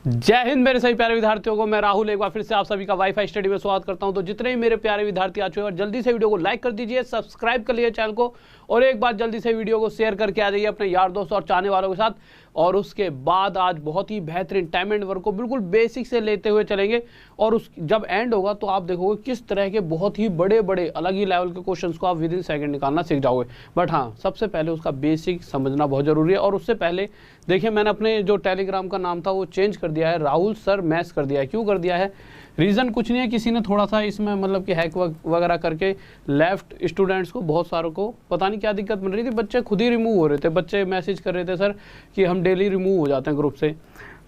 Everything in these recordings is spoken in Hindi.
जय हिंद मेरे सभी प्यारे विद्यार्थियों को, मैं राहुल एक बार फिर से आप सभी का वाईफाई स्टडी में स्वागत करता हूं। तो जितने भी मेरे प्यारे विद्यार्थी आ चुके हैं, और जल्दी से वीडियो को लाइक कर दीजिए, सब्सक्राइब कर लीजिए चैनल को, और एक बार जल्दी से वीडियो को शेयर करके आ जाइए अपने यार दोस्तों और चाहने वालों के साथ। और उसके बाद आज बहुत ही बेहतरीन टाइम एंड वर्क को बिल्कुल बेसिक से लेते हुए चलेंगे, और उस जब एंड होगा तो आप देखोगे किस तरह के बहुत ही बड़े बड़े अलग ही लेवल के क्वेश्चंस को आप विद इन सेकंड निकालना सीख जाओगे। बट हाँ, सबसे पहले उसका बेसिक समझना बहुत जरूरी है। और उससे पहले देखिए, मैंने अपने जो टेलीग्राम का नाम था वो चेंज कर दिया है, राहुल सर मैथ्स कर दिया है। क्यों कर दिया है? रीज़न कुछ नहीं है, किसी ने थोड़ा सा इसमें मतलब कि हैक वगैरह करके लेफ्ट स्टूडेंट्स को, बहुत सारों को पता नहीं क्या दिक्कत मिल रही थी, बच्चे खुद ही रिमूव हो रहे थे। बच्चे मैसेज कर रहे थे सर कि हम डेली रिमूव हो जाते हैं ग्रुप से।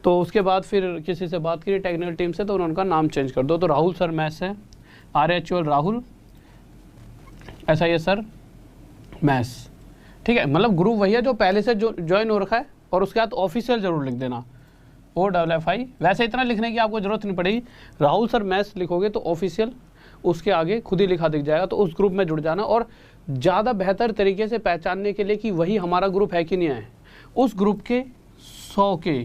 तो उसके बाद फिर किसी से बात की टेक्निकल टीम से, तो उन्होंने उनका नाम चेंज कर दो। तो राहुल सर मैथ्स है, RHUL Rahul, SIS sir maths. ठीक है, मतलब ग्रुप वही है जो पहले से जो ज्वाइन हो रखा है। और उसके बाद ऑफिशियल जरूर लिख देना, OFFI। वैसे इतना लिखने की आपको जरूरत नहीं पड़ेगी, राहुल सर मैथ्स लिखोगे तो ऑफिशियल उसके आगे खुद ही लिखा दिख जाएगा। तो उस ग्रुप में जुड़ जाना, और ज़्यादा बेहतर तरीके से पहचानने के लिए कि वही हमारा ग्रुप है कि नहीं है, उस ग्रुप के 100 के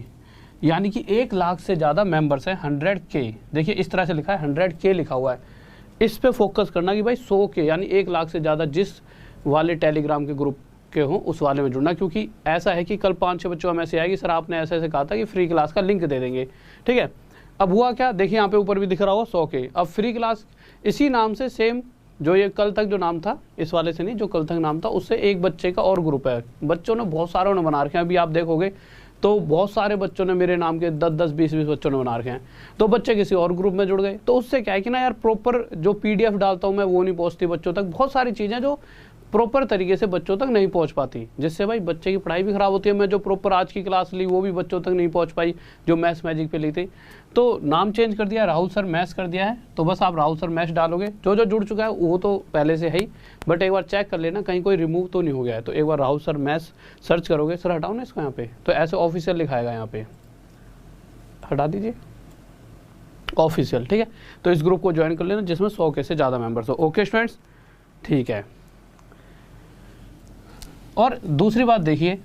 यानी कि 1 लाख से ज़्यादा मेंबर्स हैं, 100K। देखिए इस तरह से लिखा है, 100K लिखा हुआ है। इस पे फोकस करना कि भाई 100K यानी 1 लाख से ज़्यादा जिस वाले टेलीग्राम के ग्रुप के हों उस वाले में जुड़ना। क्योंकि ऐसा है कि कल 5-6 बच्चों में ऐसे आएगी, सर आपने ऐसे ऐसे कहा था कि फ्री क्लास का लिंक दे देंगे। ठीक है, अब हुआ क्या, देखिए यहाँ पे ऊपर भी दिख रहा हो 100K। अब फ्री क्लास इसी नाम से सेम जो ये कल तक जो नाम था, इस वाले से नहीं, जो कल तक नाम था उससे एक बच्चे का और ग्रुप है। बच्चों ने बहुत सारों ने बना रखे हैं, अभी आप देखोगे तो बहुत सारे बच्चों ने मेरे नाम के 10-10, 20-20 बच्चों ने बना रखे हैं। तो बच्चे किसी और ग्रुप में जुड़ गए। तो उससे क्या है कि ना यार, प्रॉपर जो PDF डालता हूँ मैं वो नहीं पहुँचती बच्चों तक। बहुत सारी चीज़ें जो प्रॉपर तरीके से बच्चों तक नहीं पहुंच पाती, जिससे भाई बच्चे की पढ़ाई भी खराब होती है। मैं जो प्रॉपर आज की क्लास ली वो भी बच्चों तक नहीं पहुंच पाई, जो मैथ्स मैजिक पे ली थी। तो नाम चेंज कर दिया, राहुल सर मैथ्स कर दिया है। तो बस आप राहुल सर मैथ्स डालोगे, जो जो जुड़ चुका है वो तो पहले से है ही, बट एक बार चेक कर लेना कहीं कोई रिमूव तो नहीं हो गया है। तो एक बार राहुल सर मैथ्स सर्च करोगे, सर हटाओ ना इसको यहाँ पे, तो ऐसे ऑफिशियल लिखाएगा, यहाँ पे हटा दीजिए ऑफिशियल। ठीक है, तो इस ग्रुप को ज्वाइन कर लेना जिसमें 100K से ज़्यादा मेंबर्स हो। ओके स्टूडेंट्स, ठीक है। और दूसरी बात देखिए,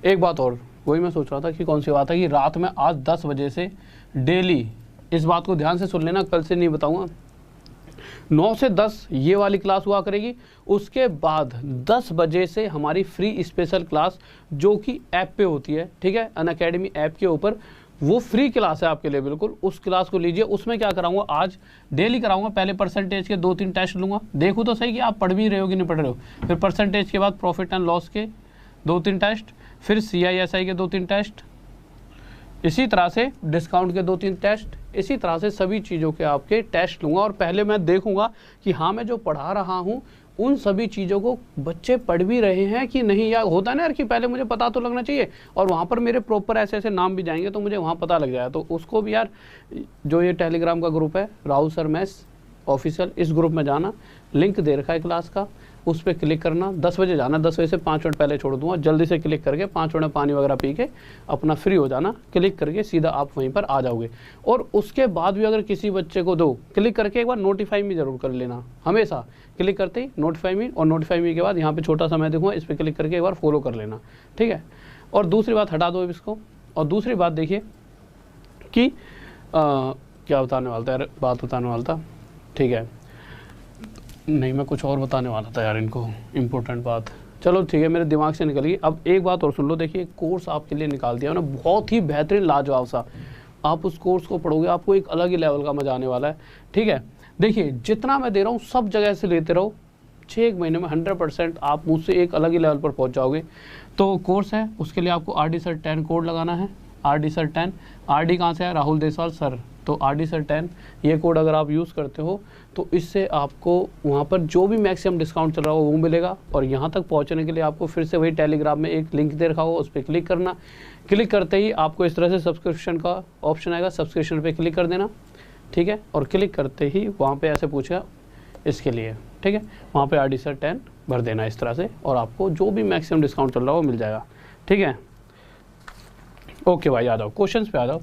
एक बात और, वही मैं सोच रहा था कि कौन सी बात है, कि रात में आज 10 बजे से डेली, इस बात को ध्यान से सुन लेना, कल से नहीं बताऊंगा, 9 से 10 ये वाली क्लास हुआ करेगी। उसके बाद 10 बजे से हमारी फ्री स्पेशल क्लास जो कि ऐप पे होती है, ठीक है, अनअकैडमी ऐप के ऊपर, वो फ्री क्लास है आपके लिए बिल्कुल। उस क्लास को लीजिए। उसमें क्या कराऊंगा, आज डेली कराऊंगा। पहले परसेंटेज के 2-3 टेस्ट लूंगा, देखूँ तो सही कि आप पढ़ भी रहे हो कि नहीं पढ़ रहे हो। फिर परसेंटेज के बाद प्रॉफिट एंड लॉस के 2-3 टेस्ट, फिर CISI के 2-3 टेस्ट, इसी तरह से डिस्काउंट के 2-3 टेस्ट, इसी तरह से सभी चीज़ों के आपके टेस्ट लूँगा। और पहले मैं देखूँगा कि हाँ, मैं जो पढ़ा रहा हूँ उन सभी चीज़ों को बच्चे पढ़ भी रहे हैं कि नहीं। या होता है ना यार कि पहले मुझे पता तो लगना चाहिए, और वहाँ पर मेरे प्रॉपर ऐसे ऐसे नाम भी जाएंगे तो मुझे वहाँ पता लग जाएगा। तो उसको भी यार, जो ये टेलीग्राम का ग्रुप है राहुल सर मैथ्स ऑफिशियल, इस ग्रुप में जाना, लिंक दे रखा है क्लास का, उस पर क्लिक करना। 10 बजे जाना, 10 बजे से 5 मिनट पहले छोड़ दूंगा। जल्दी से क्लिक करके 5 मिनट पानी वगैरह पी के अपना फ्री हो जाना, क्लिक करके सीधा आप वहीं पर आ जाओगे। और उसके बाद भी अगर किसी बच्चे को दो, क्लिक करके एक बार नोटिफाई मी जरूर कर लेना, हमेशा क्लिक करते ही नोटिफाई मी, और नोटिफाई मी के बाद यहाँ पे छोटा सा मैं देखूँगा, इस पर क्लिक करके एक बार फॉलो कर लेना। ठीक है, और दूसरी बात हटा दो इसको। और दूसरी बात देखिए कि क्या बताने वाला था यार, बात बताने वाला था, ठीक है, नहीं मैं कुछ और बताने वाला था यार इनको, इम्पोर्टेंट बात। चलो ठीक है, मेरे दिमाग से निकल गई। अब एक बात और सुन लो, देखिए कोर्स आपके लिए निकाल दिया मैंने, बहुत ही बेहतरीन लाजवाब सा। आप उस कोर्स को पढ़ोगे, आपको एक अलग ही लेवल का मजा आने वाला है। ठीक है, देखिए जितना मैं दे रहा हूँ सब जगह से लेते रहो, 6 महीने में 100% आप मुझसे एक अलग ही लेवल पर पहुँच जाओगे। तो कोर्स है, उसके लिए आपको RD Sir 10 कोड लगाना है। RD Sir 10, RD कहाँ से है, राहुल देसवाल सर। तो RD Sir 10 ये कोड अगर आप यूज़ करते हो तो इससे आपको वहाँ पर जो भी मैक्सिमम डिस्काउंट चल रहा हो वो मिलेगा। और यहाँ तक पहुँचने के लिए आपको फिर से वही टेलीग्राम में एक लिंक दे रखा हो, उस पर क्लिक करना। क्लिक करते ही आपको इस तरह से सब्सक्रिप्शन का ऑप्शन आएगा, सब्सक्रिप्शन पे क्लिक कर देना। ठीक है, और क्लिक करते ही वहाँ पे ऐसे पूछेगा इसके लिए, ठीक है, वहाँ पे RD Sir 10 भर देना इस तरह से, और आपको जो भी मैक्सिमम डिस्काउंट चल रहा हो वो मिल जाएगा। ठीक है, ओके भाई, आ जाओ क्वेश्चन पे आ जाओ।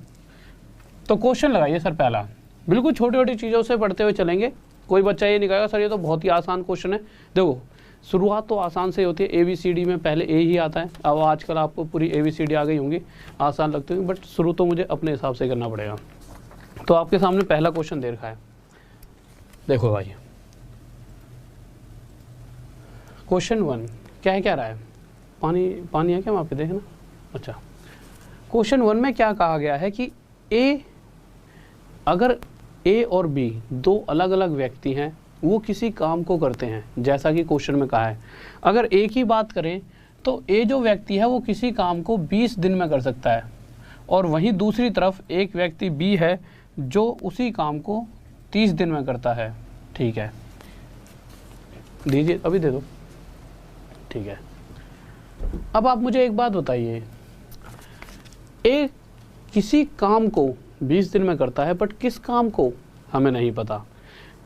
तो क्वेश्चन लगाइए सर पहला, बिल्कुल छोटी छोटी चीज़ों से पढ़ते हुए चलेंगे। कोई बच्चा ये नहीं कहेगा सर ये तो बहुत ही आसान क्वेश्चन है। देखो शुरुआत तो आसान से होती है, ABCD में पहले ए ही आता है। अब आजकल आपको पूरी ABCD आ गई होंगी, आसान लगती होंगी, बट शुरू तो मुझे अपने हिसाब से करना पड़ेगा। तो आपके सामने पहला क्वेश्चन दे रखा है, देखो भाई क्वेश्चन 1 क्या रहा है, पानी है क्या वहाँ पे, देखना। अच्छा, क्वेश्चन 1 में क्या कहा गया है कि अगर A और B दो अलग अलग व्यक्ति हैं, वो किसी काम को करते हैं, जैसा कि क्वेश्चन में कहा है। अगर A की बात करें तो A जो व्यक्ति है वो किसी काम को 20 दिन में कर सकता है, और वहीं दूसरी तरफ एक व्यक्ति B है जो उसी काम को 30 दिन में करता है। ठीक है, दीजिए, अभी दे दो। ठीक है, अब आप मुझे एक बात बताइए, A किसी काम को 20 दिन में करता है, बट किस काम को हमें नहीं पता।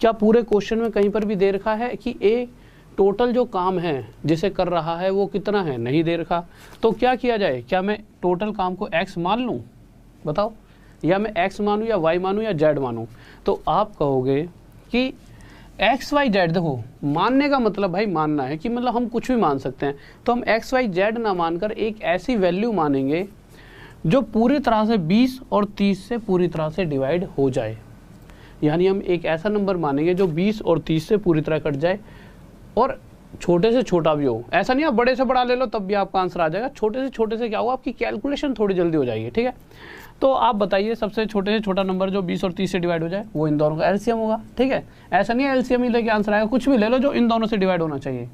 क्या पूरे क्वेश्चन में कहीं पर भी दे रखा है कि A टोटल जो काम है जिसे कर रहा है वो कितना है, नहीं दे रखा। तो क्या किया जाए, क्या मैं टोटल काम को X मान लूँ, बताओ, या मैं X मानूँ या Y मानूँ या Z मानूँ। तो आप कहोगे कि X Y Z, देखो मानने का मतलब भाई मानना है कि मतलब हम कुछ भी मान सकते हैं। तो हम X Y Z ना मानकर एक ऐसी वैल्यू मानेंगे जो पूरी तरह से 20 और 30 से पूरी तरह से डिवाइड हो जाए। यानी हम एक ऐसा नंबर मानेंगे जो 20 और 30 से पूरी तरह कट जाए, और छोटे से छोटा भी हो। ऐसा नहीं आप बड़े से बड़ा ले लो तब भी आपका आंसर आ जाएगा, छोटे से छोटे से क्या होगा, आपकी कैलकुलेशन थोड़ी जल्दी हो जाएगी। ठीक है, तो आप बताइए सबसे छोटे से छोटा नंबर जो 20 और 30 से डिवाइड हो जाए, वो इन दोनों का एलसीएम होगा। ठीक है, ऐसा नहीं है एलसीएम ही लेके आंसर आएगा, कुछ भी ले लो जो इन दोनों से डिवाइड होना चाहिए।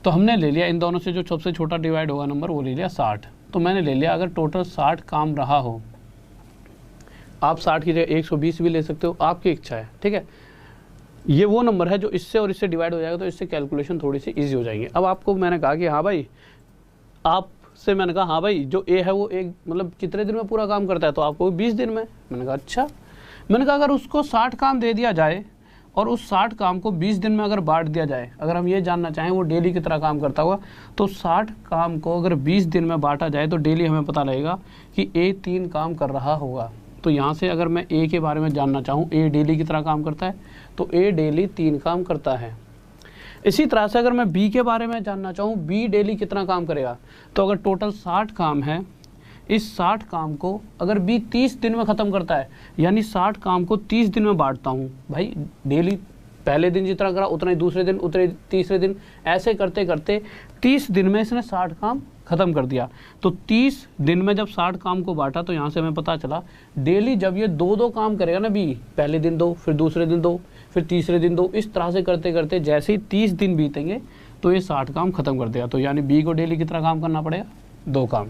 तो हमने ले लिया इन दोनों से जो सबसे छोटा डिवाइड होगा नंबर, वो ले लिया 60। तो मैंने ले लिया अगर टोटल 60 काम रहा हो, आप 60 की जगह 120 भी ले सकते हो, आपकी इच्छा है। ठीक है, ये वो नंबर है जो इससे और इससे डिवाइड हो जाएगा, तो इससे कैलकुलेशन थोड़ी सी इजी हो जाएगी। अब आपको मैंने कहा कि हाँ भाई, आपसे मैंने कहा हाँ भाई जो A है वो एक मतलब कितने दिन में पूरा काम करता है, तो आपको 20 दिन में। मैंने कहा अच्छा, मैंने कहा अगर उसको 60 काम दे दिया जाए और उस 60 काम को 20 दिन में अगर बांट दिया जाए, अगर हम ये जानना चाहें वो डेली कितना काम करता होगा, तो 60 काम को अगर 20 दिन में बांटा जाए तो डेली हमें पता लगेगा कि A 3 काम कर रहा होगा। तो यहाँ से अगर मैं A के बारे में जानना चाहूँ, A डेली कितना काम करता है, तो A डेली 3 काम करता है। इसी तरह से अगर मैं B के बारे में जानना चाहूँ, B डेली कितना काम करेगा, तो अगर टोटल 60 काम है, इस 60 काम को अगर B 30 दिन में ख़त्म करता है, यानी 60 काम को 30 दिन में बांटता हूँ भाई, डेली पहले दिन जितना करा उतना ही दूसरे दिन, उतने तीसरे दिन, ऐसे करते करते 30 दिन में इसने 60 काम ख़त्म कर दिया। तो 30 दिन में जब 60 काम को बांटा, तो यहाँ से हमें पता चला डेली जब ये दो काम करेगा ना B, पहले दिन 2, फिर दूसरे दिन 2, फिर तीसरे दिन 2, इस तरह से करते करते जैसे ही 30 दिन बीतेंगे तो ये 60 काम ख़त्म कर देगा। तो यानी B को डेली कितना काम करना पड़ेगा, 2 काम।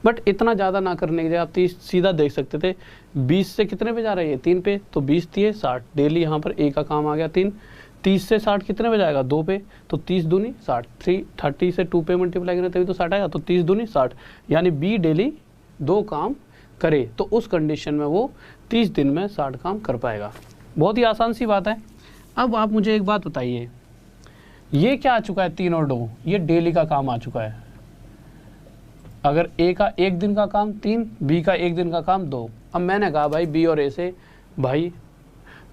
बट इतना ज़्यादा ना करने के लिए आप 30 सीधा देख सकते थे, 20 से कितने पे जा रहा है ये, 3 पे, तो 20 दिए 60, डेली यहाँ पर A का काम आ गया 3। 30 से 60 कितने पे जाएगा, 2 पे, तो 30 दूनी 60, 30 से 2 पे मल्टीप्लाई करें तभी तो 60 आएगा, तो 30 दूनी 60, यानी B डेली 2 काम करे, तो उस कंडीशन में वो 30 दिन में 60 काम कर पाएगा। बहुत ही आसान सी बात है। अब आप मुझे एक बात बताइए, ये क्या आ चुका है, 3 और 2, ये डेली का काम आ चुका है। अगर A का 1 दिन का काम 3, B का 1 दिन का काम 2। अब मैंने कहा भाई B और A से, भाई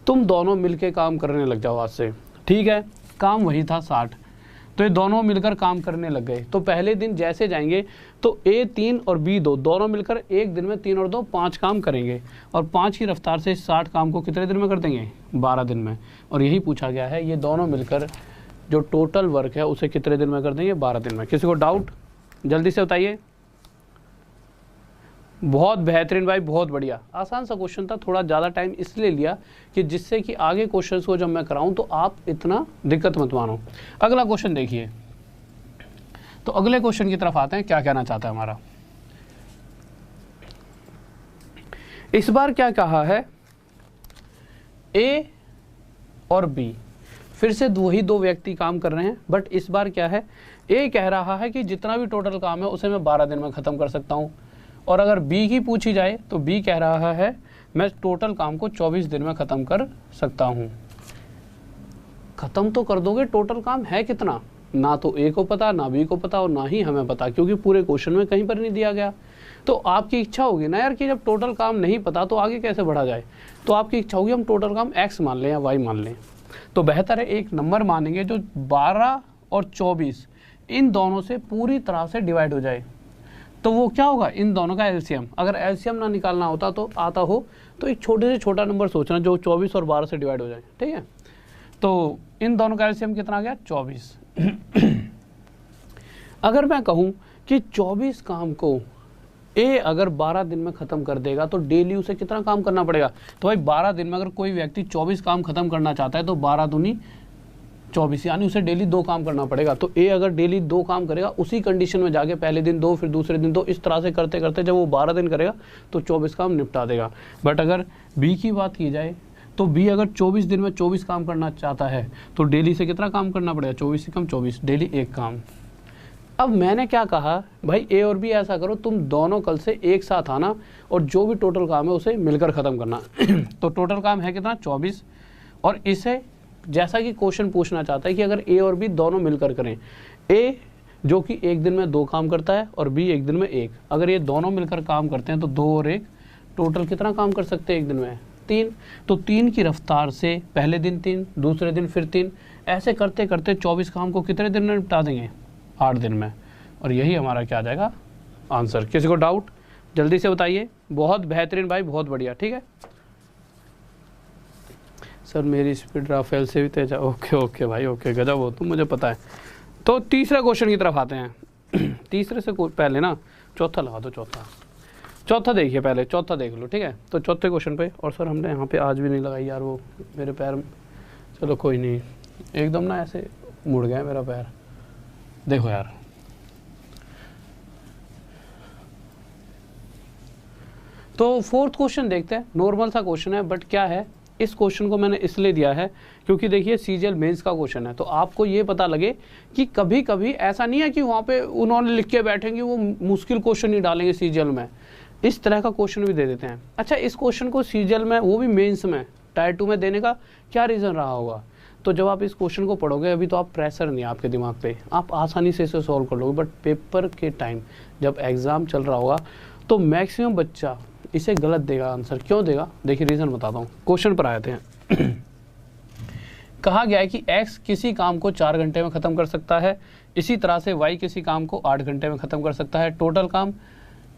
तुम दोनों मिलके काम करने लग जाओ आज से। ठीक है, काम वही था 60, तो ये दोनों मिलकर काम करने लग गए। तो पहले दिन जैसे जाएंगे तो A 3 और B 2 दोनों मिलकर एक दिन में 3 और 2 5 काम करेंगे, और 5 की रफ्तार से 60 काम को कितने दिन में कर देंगे, 12 दिन में। और यही पूछा गया है, ये दोनों मिलकर जो टोटल वर्क है उसे कितने दिन में कर देंगे, 12 दिन में। किसी को डाउट, जल्दी से बताइए। बहुत बेहतरीन भाई, बहुत बढ़िया। आसान सा क्वेश्चन था, थोड़ा ज़्यादा टाइम इसलिए लिया कि जिससे कि आगे क्वेश्चंस को जब मैं कराऊं तो आप इतना दिक्कत मत मानो। अगला क्वेश्चन देखिए, तो अगले क्वेश्चन की तरफ आते हैं, क्या कहना चाहता है हमारा। इस बार क्या कहा है, A और B फिर से वही 2 व्यक्ति काम कर रहे हैं, बट इस बार क्या है, A कह रहा है कि जितना भी टोटल काम है उसे मैं 12 दिन में ख़त्म कर सकता हूँ, और अगर B की पूछी जाए तो B कह रहा है मैं टोटल काम को 24 दिन में ख़त्म कर सकता हूँ। ख़त्म तो कर दोगे, टोटल काम है कितना, ना तो A को पता, ना B को पता, और ना ही हमें पता, क्योंकि पूरे क्वेश्चन में कहीं पर नहीं दिया गया। तो आपकी इच्छा होगी ना यार कि जब टोटल काम नहीं पता तो आगे कैसे बढ़ा जाए, तो आपकी इच्छा होगी हम टोटल काम X मान लें या Y मान लें। तो बेहतर है एक नंबर मानेंगे जो 12 और 24 इन दोनों से पूरी तरह से डिवाइड हो जाए। तो वो क्या होगा, इन दोनों का एलसीएम। अगर एलसीएम ना निकालना होता तो आता हो तो एक छोटे से छोटा नंबर सोचना जो 24 और 12 से डिवाइड हो जाए, ठीक है। तो इन दोनों का एलसीएम कितना आ गया, 24। अगर मैं कहूँ कि 24 काम को ए अगर 12 दिन में ख़त्म कर देगा तो डेली उसे कितना काम करना पड़ेगा। तो भाई 12 दिन में अगर कोई व्यक्ति 24 काम ख़त्म करना चाहता है तो 12 दूनी 24, यानी उसे डेली 2 काम करना पड़ेगा। तो ए अगर डेली 2 काम करेगा उसी कंडीशन में जाके पहले दिन 2 फिर दूसरे दिन 2 इस तरह से करते करते जब वो 12 दिन करेगा तो 24 काम निपटा देगा। बट अगर बी की बात की जाए तो बी अगर 24 दिन में 24 काम करना चाहता है तो डेली से कितना काम करना पड़ेगा, 24 से कम 24, डेली 1 काम। अब मैंने क्या कहा, भाई ए और बी ऐसा करो तुम दोनों कल से एक साथ आना और जो भी टोटल काम है उसे मिलकर ख़त्म करना। तो टोटल काम है कितना, 24। और इसे जैसा कि क्वेश्चन पूछना चाहता है कि अगर ए और बी दोनों मिलकर करें, ए जो कि एक दिन में 2 काम करता है और बी एक दिन में 1, अगर ये दोनों मिलकर काम करते हैं तो 2 और 1 टोटल कितना काम कर सकते हैं एक दिन में, 3। तो 3 की रफ्तार से पहले दिन 3, दूसरे दिन फिर 3, ऐसे करते करते 24 काम को कितने दिन में निपटा देंगे, 8 दिन में। और यही हमारा क्या आ जाएगा आंसर। किसी को डाउट जल्दी से बताइए। बहुत बेहतरीन भाई, बहुत बढ़िया, ठीक है। सर मेरी स्पीड राफेल से भी तेज है। ओके ओके भाई, ओके, गजब हो तुम, मुझे पता है। तो तीसरे क्वेश्चन की तरफ आते हैं। तीसरे से पहले ना चौथा लगा दो, चौथा देखिए, पहले चौथा देख लो, ठीक है। तो चौथे क्वेश्चन पे, और सर हमने यहाँ पे आज भी नहीं लगाई यार, वो मेरे पैर, चलो कोई नहीं, एकदम ना ऐसे मुड़ गया मेरा पैर, देखो यार। तो फोर्थ क्वेश्चन देखते हैं। नॉर्मल सा क्वेश्चन है, बट क्या है, इस क्वेश्चन को मैंने इसलिए दिया है क्योंकि देखिए सीजीएल मेंस का क्वेश्चन है, तो आपको ये पता लगे कि कभी कभी ऐसा नहीं है कि वहाँ पे उन्होंने लिख के बैठेंगे वो मुश्किल क्वेश्चन नहीं डालेंगे सीजीएल में, इस तरह का क्वेश्चन भी दे देते हैं। अच्छा, इस क्वेश्चन को सीजीएल में, वो भी मेंस में, टायर 2 में देने का क्या रीज़न रहा होगा। तो जब आप इस क्वेश्चन को पढ़ोगे, अभी तो आप प्रेशर नहीं है आपके दिमाग पे, आप आसानी से इसे सॉल्व कर लोगे, बट पेपर के टाइम जब एग्ज़ाम चल रहा होगा तो मैक्सिमम बच्चा इसे गलत देगा आंसर। क्यों देगा, देखिए रीज़न बताता हूँ। क्वेश्चन पर आए थे कहा गया है कि x किसी काम को 4 घंटे में ख़त्म कर सकता है, इसी तरह से y किसी काम को 8 घंटे में ख़त्म कर सकता है। टोटल काम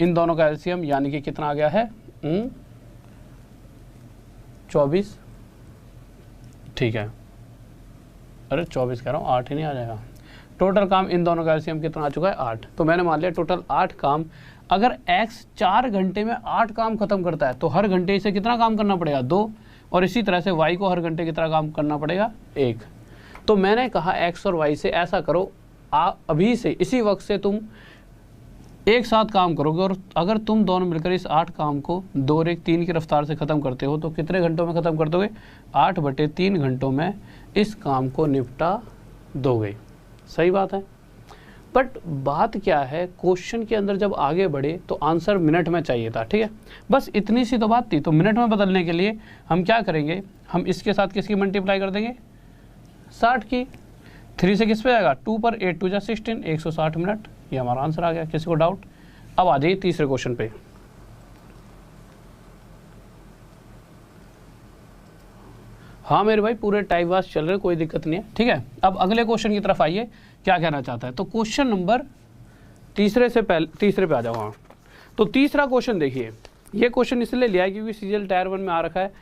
इन दोनों का एलसीएम यानी कि कितना आ गया है, 24, ठीक है। अरे 24 कह रहा हूँ, 8 ही नहीं आ जाएगा। टोटल काम इन दोनों का एलसीएम कितना आ चुका है, 8। तो मैंने मान लिया टोटल 8 काम। अगर x 4 घंटे में 8 काम खत्म करता है तो हर घंटे इसे कितना काम करना पड़ेगा, 2। और इसी तरह से y को हर घंटे कितना काम करना पड़ेगा, 1। तो मैंने कहा x और y से ऐसा करो, अभी से इसी वक्त से तुम एक साथ काम करोगे, और अगर तुम दोनों मिलकर इस 8 काम को 2 और 1 3 की रफ्तार से ख़त्म करते हो तो कितने घंटों में ख़त्म कर दोगे, 8/3 घंटों में इस काम को निपटा दोगे। सही बात है। बट बात क्या है, क्वेश्चन के अंदर जब आगे बढ़े तो आंसर मिनट में चाहिए था, ठीक है। बस इतनी सी तो बात थी। तो मिनट में बदलने के लिए हम क्या करेंगे, हम इसके साथ किसकी मल्टीप्लाई कर देंगे, 60 की। 3 से किस पे जाएगा, 2 पर, 8 2 16, 160 मिनट। ये हमारा आंसर आ गया। किसी को डाउट। अब आ जाइए तीसरे क्वेश्चन पे। हाँ मेरे भाई पूरे टाइम पास चल रहे, कोई दिक्कत नहीं है, ठीक है। अब अगले क्वेश्चन की तरफ आइए, क्या कहना चाहता है। तो क्वेश्चन नंबर तीसरे पे आ जाओ। हाँ, तो तीसरा क्वेश्चन देखिए, ये क्वेश्चन इसलिए लिया है क्योंकि सीजीएल टायर 1 में आ रखा है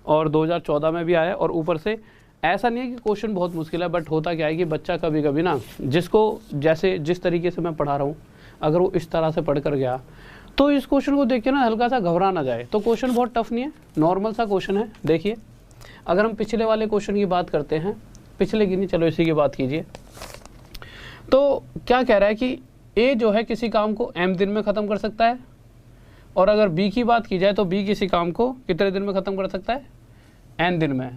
और 2014 में भी आया है। और ऊपर से ऐसा नहीं है कि क्वेश्चन बहुत मुश्किल है, बट होता क्या है कि बच्चा कभी कभी ना, जिसको जैसे जिस तरीके से मैं पढ़ा रहा हूँ, अगर वो इस तरह से पढ़ कर गया तो इस क्वेश्चन को देख के ना हल्का सा घबरा ना जाए। तो क्वेश्चन बहुत टफ नहीं है, नॉर्मल सा क्वेश्चन है। देखिए अगर हम पिछले वाले क्वेश्चन की बात करते हैं, पिछले की नहीं, चलो इसी की बात कीजिए। तो क्या कह रहा है कि ए जो है किसी काम को m दिन में ख़त्म कर सकता है, और अगर बी की बात की जाए तो बी किसी काम को कितने दिन में ख़त्म कर सकता है, n दिन में।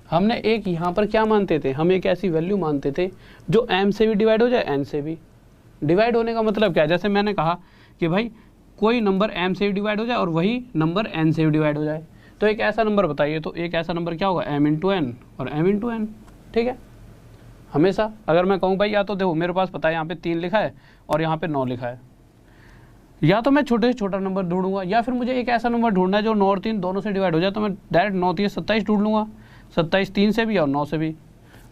हमने एक यहाँ पर क्या मानते थे, हम एक ऐसी वैल्यू मानते थे जो m से भी डिवाइड हो जाए, n से भी। डिवाइड होने का मतलब क्या है, जैसे मैंने कहा कि भाई कोई नंबर m से भी डिवाइड हो जाए और वही नंबर n से भी डिवाइड हो जाए। तो एक ऐसा नंबर बताइए, तो एक ऐसा नंबर क्या होगा, m × n और m × n, ठीक है। हमेशा अगर मैं कहूँ भाई, या तो देखो मेरे पास पता है यहाँ पे 3 लिखा है और यहाँ पे 9 लिखा है, या तो मैं छोटे से छोटा नंबर ढूंढूंगा, या फिर मुझे एक ऐसा नंबर ढूंढना है जो 9 और 3 दोनों से डिवाइड हो जाए, तो मैं डायरेक्ट 9 3 27 ढूंढ लूँगा। 27 3 से भी और 9 से भी,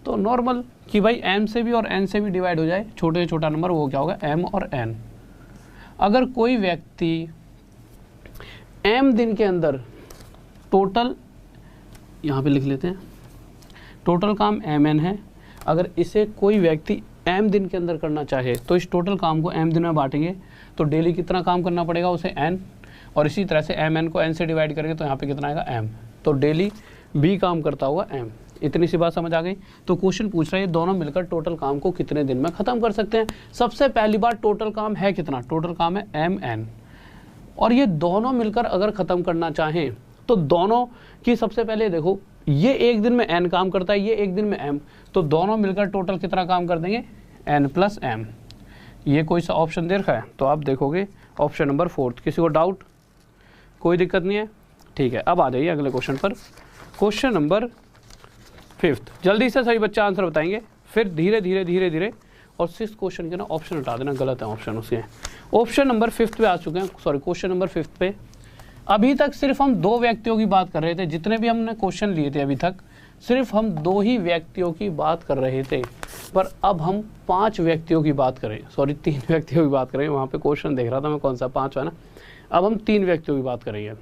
तो नॉर्मल कि भाई m से भी और n से भी डिवाइड हो जाए, छोटे से छोटा नंबर वो क्या होगा m और n। अगर कोई व्यक्ति m दिन के अंदर टोटल, यहाँ पे लिख लेते हैं, टोटल काम mn है, अगर इसे कोई व्यक्ति m दिन के अंदर करना चाहे तो इस टोटल काम को m दिन में बांटेंगे तो डेली कितना काम करना पड़ेगा उसे n, और इसी तरह से mn को n से डिवाइड करेंगे तो यहाँ पे कितना आएगा m, तो डेली b काम करता होगा m। इतनी सी बात समझ आ गई। तो क्वेश्चन पूछ रहा है ये दोनों मिलकर टोटल काम को कितने दिन में खत्म कर सकते हैं। सबसे पहली बात टोटल काम है कितना, टोटल काम है mn, और ये दोनों मिलकर अगर खत्म करना चाहें तो दोनों की सबसे पहले देखो ये एक दिन में n काम करता है, ये एक दिन में m, तो दोनों मिलकर टोटल कितना काम कर देंगे n प्लस m। ये कोई सा ऑप्शन दे रखा है तो आप देखोगे ऑप्शन नंबर 4। किसी को डाउट, कोई दिक्कत नहीं है, ठीक है। अब आ जाइए अगले क्वेश्चन पर, क्वेश्चन नंबर 5। जल्दी से सभी बच्चे आंसर बताएंगे, फिर धीरे धीरे धीरे धीरे, और 6 क्वेश्चन के ना ऑप्शन हटा देना, गलत है ऑप्शन उसके। ऑप्शन नंबर 5 पे आ चुके हैं, सॉरी क्वेश्चन नंबर 5 पे। अभी तक सिर्फ हम 2 व्यक्तियों की बात कर रहे थे, जितने भी हमने क्वेश्चन लिए थे अभी तक सिर्फ हम 2 ही व्यक्तियों की बात कर रहे थे, पर अब हम 5 व्यक्तियों की बात करें, सॉरी 3 व्यक्तियों की बात करें, वहाँ पे क्वेश्चन देख रहा था मैं कौन सा 5 है ना, अब हम 3 व्यक्तियों की बात करेंगे।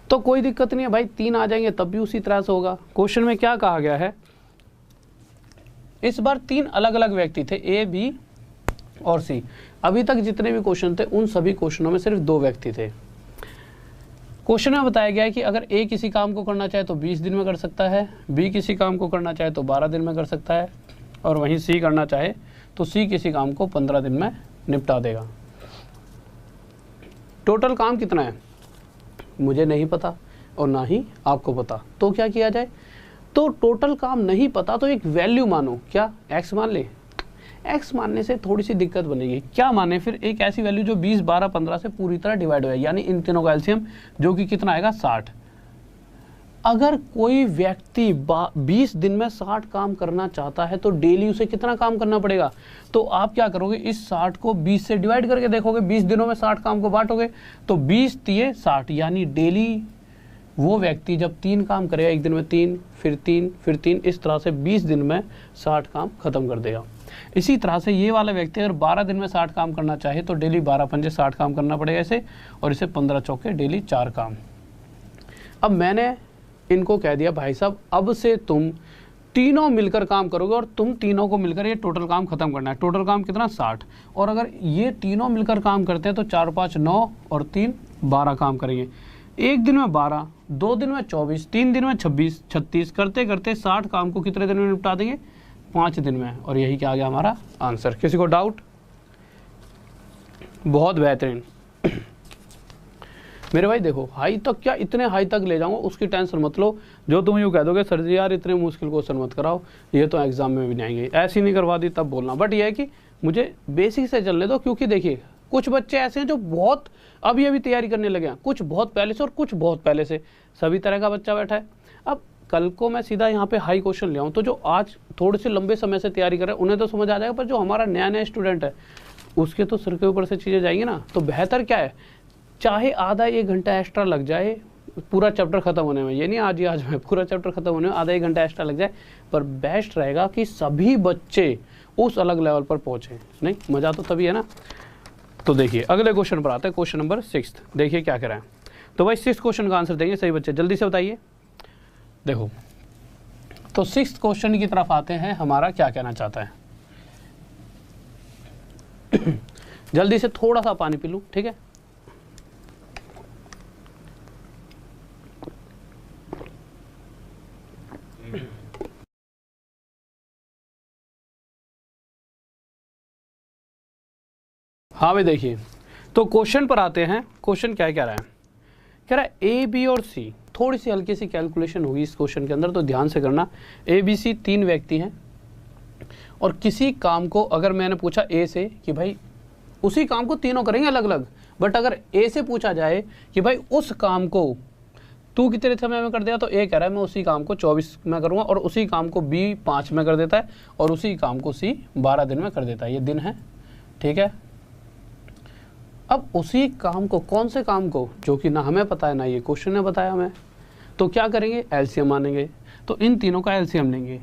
तो कोई दिक्कत नहीं है भाई, 3 आ जाएंगे तब भी उसी तरह से होगा। क्वेश्चन में क्या कहा गया है, इस बार 3 अलग अलग व्यक्ति थे, ए बी और सी। अभी तक जितने भी क्वेश्चन थे उन सभी क्वेश्चनों में सिर्फ 2 व्यक्ति थे। क्वेश्चन में बताया गया है कि अगर ए किसी काम को करना चाहे तो 20 दिन में कर सकता है, बी किसी काम को करना चाहे तो 12 दिन में कर सकता है, और वहीं सी करना चाहे तो सी किसी काम को 15 दिन में निपटा देगा। टोटल काम कितना है मुझे नहीं पता और ना ही आपको पता, तो क्या किया जाए, तो टोटल काम नहीं पता तो एक वैल्यू मानो, क्या x मान ले। x मानने से थोड़ी सी दिक्कत बनेगी, क्या माने फिर, एक ऐसी वैल्यू जो 20 12 15 से पूरी तरह डिवाइड हो जाए, यानी इन तीनों का एलसीएम जो कि कितना आएगा 60। अगर कोई व्यक्ति 20 दिन में 60 काम करना चाहता है तो डेली उसे कितना काम करना पड़ेगा, तो आप क्या करोगे, इस 60 को 20 से डिवाइड करके देखोगे, 20 दिनों में 60 काम को बांटोगे तो 20 तिये 60, यानी डेली वो व्यक्ति जब 3 काम करेगा, एक दिन में 3 फिर 3 फिर 3, इस तरह से 20 दिन में 60 काम खत्म कर देगा। इसी तरह से ये वाला व्यक्ति अगर 12 दिन में 60 काम करना चाहे तो डेली 12 पंजे 60 काम करना पड़ेगा इसे, और इसे 15 चौके डेली 4 काम। अब मैंने इनको कह दिया भाई साहब अब से तुम तीनों मिलकर काम करोगे और तुम तीनों को मिलकर ये टोटल काम खत्म करना है। टोटल काम कितना 60, और अगर ये तीनों मिलकर काम करते हैं तो 4 5 9 और 3 12 काम करेंगे। एक दिन में 12, 2 दिन में 24, 3 दिन में 26, 36 करते करते 60 काम को कितने दिन में निपटा देंगे 5 दिन में, और यही क्या आ गया हमारा आंसर। किसी को डाउट, बहुत बेहतरीन। मेरे भाई देखो हाई तक क्या, इतने हाई तक ले जाऊंगा उसकी टेंशन मत लो। जो तुम यूँ कह दोगे सर जी यार इतने मुश्किल क्वेश्चन मत कराओ, ये तो एग्जाम में भी नहीं आएंगे, ऐसी नहीं करवा दी तब बोलना। बट ये है कि मुझे बेसिक से चलने दो, क्योंकि देखिए कुछ बच्चे ऐसे हैं जो बहुत अभी अभी तैयारी करने लगे हैं, कुछ बहुत पहले से और कुछ बहुत पहले से, सभी तरह का बच्चा बैठा है। अब कल को मैं सीधा यहाँ पे हाई क्वेश्चन ले आऊँ तो जो आज थोड़े से लंबे समय से तैयारी कर रहे हैं उन्हें तो समझ आ जाएगा, पर जो हमारा नया नया स्टूडेंट है उसके तो सिर के ऊपर से चीज़ें जाएंगी ना। तो बेहतर क्या है, चाहे आधा 1 घंटा एक्स्ट्रा लग जाए पूरा चैप्टर खत्म होने में, ये नहीं आज ही आज में पूरा चैप्टर खत्म होने में आधा 1 घंटा एक्स्ट्रा लग जाए, पर बेस्ट रहेगा कि सभी बच्चे उस अलग लेवल पर पहुँचे। नहीं मज़ा तो तभी है ना। तो देखिए अगले क्वेश्चन पर आते हैं, क्वेश्चन नंबर 6। देखिए क्या कह रहा है, तो भाई 6 क्वेश्चन का आंसर देंगे सही बच्चे, जल्दी से बताइए। देखो तो 6th क्वेश्चन की तरफ आते हैं, हमारा क्या कहना चाहता है। जल्दी से थोड़ा सा पानी पी लूं, ठीक है। हाँ भाई देखिए, तो क्वेश्चन पर आते हैं। क्वेश्चन क्या कह रहा है, कह रहा है ए बी और सी, थोड़ी सी हल्की सी कैलकुलेशन होगी इस क्वेश्चन के अंदर, तो ध्यान से करना। ए बी सी 3 व्यक्ति हैं और किसी काम को अगर मैंने पूछा ए से कि भाई उसी काम को तीनों करेंगे अलग अलग, बट अगर ए से पूछा जाए कि भाई उस काम को तू कितने समय में कर देगा, तो ए कह रहा है मैं उसी काम को 24 में करूँगा, और उसी काम को बी 5 में कर देता है, और उसी काम को सी 12 दिन में कर देता है। ये दिन है, ठीक है। अब उसी काम को, कौन से काम को, जो कि ना हमें पता है ना ये क्वेश्चन ने बताया हमें, तो क्या करेंगे एलसीएम मानेंगे। तो इन तीनों का एलसीएम लेंगे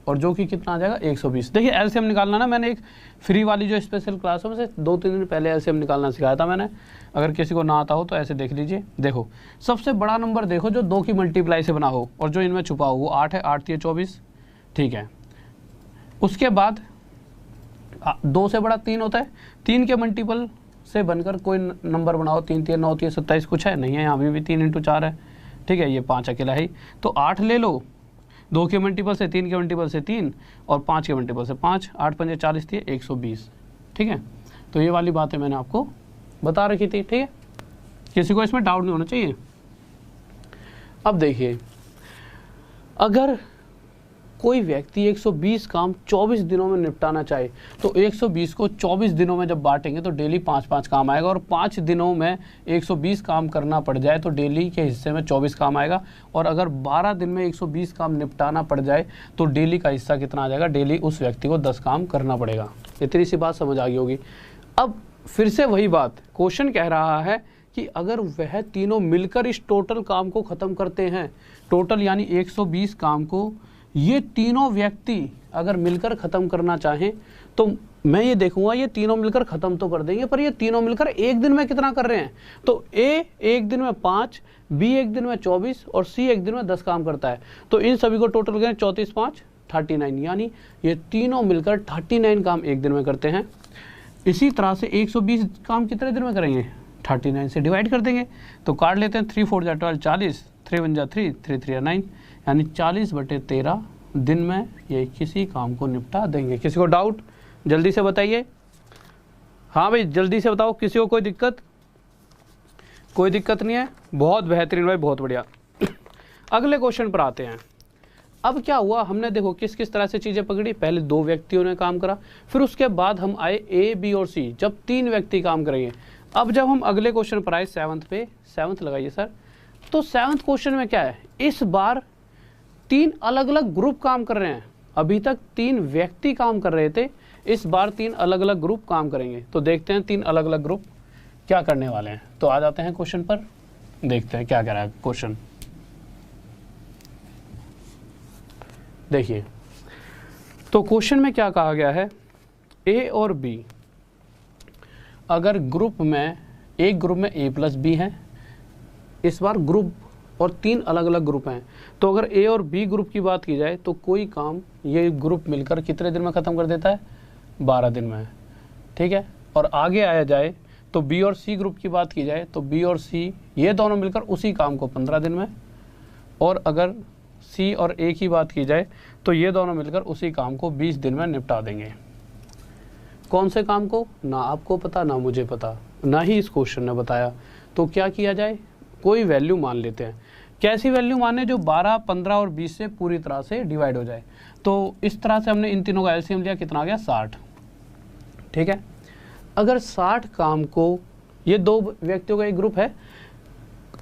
और जो कि कितना आ जाएगा 120। देखिए एलसीएम निकालना ना, मैंने एक फ्री वाली जो स्पेशल क्लास है, से 2-3 दिन पहले एलसीएम निकालना सिखाया था मैंने। अगर किसी को ना आता हो तो ऐसे देख लीजिए। देखो सबसे बड़ा नंबर देखो जो 2 की मल्टीप्लाई से बना हो और जो इनमें छुपा हो वो 8 है, 8 3 24, ठीक है। उसके बाद 2 से बड़ा 3 होता है, 3 के मल्टीपल से बनकर कोई नंबर बनाओ, 3 3 9 3 27 कुछ है नहीं है, यहाँ भी 3 × 4 है, ठीक है। ये 5 अकेला है, तो 8 ले लो, 2 के मल्टीपल से, 3 के मल्टीपल से 3 और 5 के मल्टीपल से 5, 8 5 40 थी 120, ठीक है। तो ये वाली बातें मैंने आपको बता रखी थी, ठीक है। किसी को इसमें डाउट नहीं होना चाहिए। अब देखिए अगर कोई व्यक्ति 120 काम 24 दिनों में निपटाना चाहे तो 120 को 24 दिनों में जब बांटेंगे तो डेली 5-5 काम आएगा, और 5 दिनों में 120 काम करना पड़ जाए तो डेली के हिस्से में 24 काम आएगा, और अगर 12 दिन में 120 काम निपटाना पड़ जाए तो डेली का हिस्सा कितना आ जाएगा, डेली उस व्यक्ति को 10 काम करना पड़ेगा। इतनी सी बात समझ आ गई होगी। अब फिर से वही बात, क्वेश्चन कह रहा है कि अगर वह तीनों मिलकर इस टोटल काम को ख़त्म करते हैं, टोटल यानी 120 काम को ये तीनों व्यक्ति अगर मिलकर ख़त्म करना चाहें तो मैं ये देखूंगा ये तीनों मिलकर ख़त्म तो कर देंगे, पर ये तीनों मिलकर एक दिन में कितना कर रहे हैं। तो ए एक दिन में 5, बी एक दिन में 24 और सी एक दिन में 10 काम करता है। तो इन सभी को टोटल करें 34 5 39, यानी ये तीनों मिलकर 39 काम एक दिन में करते हैं। इसी तरह से 120 काम कितने दिन में करेंगे, 39 से डिवाइड कर देंगे। तो काट लेते हैं, 3 4 12 40, 3 1 3, 3 3 9, यानी 40/13 दिन में ये किसी काम को निपटा देंगे। किसी को डाउट जल्दी से बताइए। हाँ भाई जल्दी से बताओ, किसी को कोई दिक्कत? कोई दिक्कत नहीं है, बहुत बेहतरीन भाई, बहुत बढ़िया। अगले क्वेश्चन पर आते हैं। अब क्या हुआ, हमने देखो किस किस तरह से चीज़ें पकड़ी। पहले 2 व्यक्तियों ने काम करा, फिर उसके बाद हम आए ए बी और सी, जब 3 व्यक्ति काम करेंगे। अब जब हम अगले क्वेश्चन पर आए 7th पे, 7th लगाइए सर। तो 7th क्वेश्चन में क्या है, इस बार 3 अलग अलग ग्रुप काम कर रहे हैं। अभी तक 3 व्यक्ति काम कर रहे थे, इस बार 3 अलग अलग ग्रुप काम करेंगे। तो देखते हैं 3 अलग अलग ग्रुप क्या करने वाले हैं। तो आ जाते हैं क्वेश्चन पर, देखते हैं क्या कह रहा है क्वेश्चन। देखिए तो क्वेश्चन में क्या कहा गया है, ए और बी अगर ग्रुप में, एक ग्रुप में ए प्लस बी है, इस बार ग्रुप और 3 अलग अलग ग्रुप हैं। तो अगर ए और बी ग्रुप की बात की जाए तो कोई काम ये ग्रुप मिलकर कितने दिन में ख़त्म कर देता है, 12 दिन में, ठीक है। और आगे आया जाए तो बी और सी ग्रुप की बात की जाए तो बी और सी ये दोनों मिलकर उसी काम को 15 दिन में, और अगर सी और ए की बात की जाए तो ये दोनों मिलकर उसी काम को 20 दिन में निपटा देंगे। कौन से काम को, ना आपको पता ना मुझे पता, ना ही इस क्वेश्चन ने बताया। तो क्या किया जाए, कोई वैल्यू मान लेते हैं। कैसी वैल्यू माने, जो 12, 15 और 20 से पूरी तरह से डिवाइड हो जाए। तो इस तरह से हमने इन तीनों का एलसीएम लिया, कितना आ गया 60, ठीक है। अगर 60 काम को, ये 2 व्यक्तियों का एक ग्रुप है,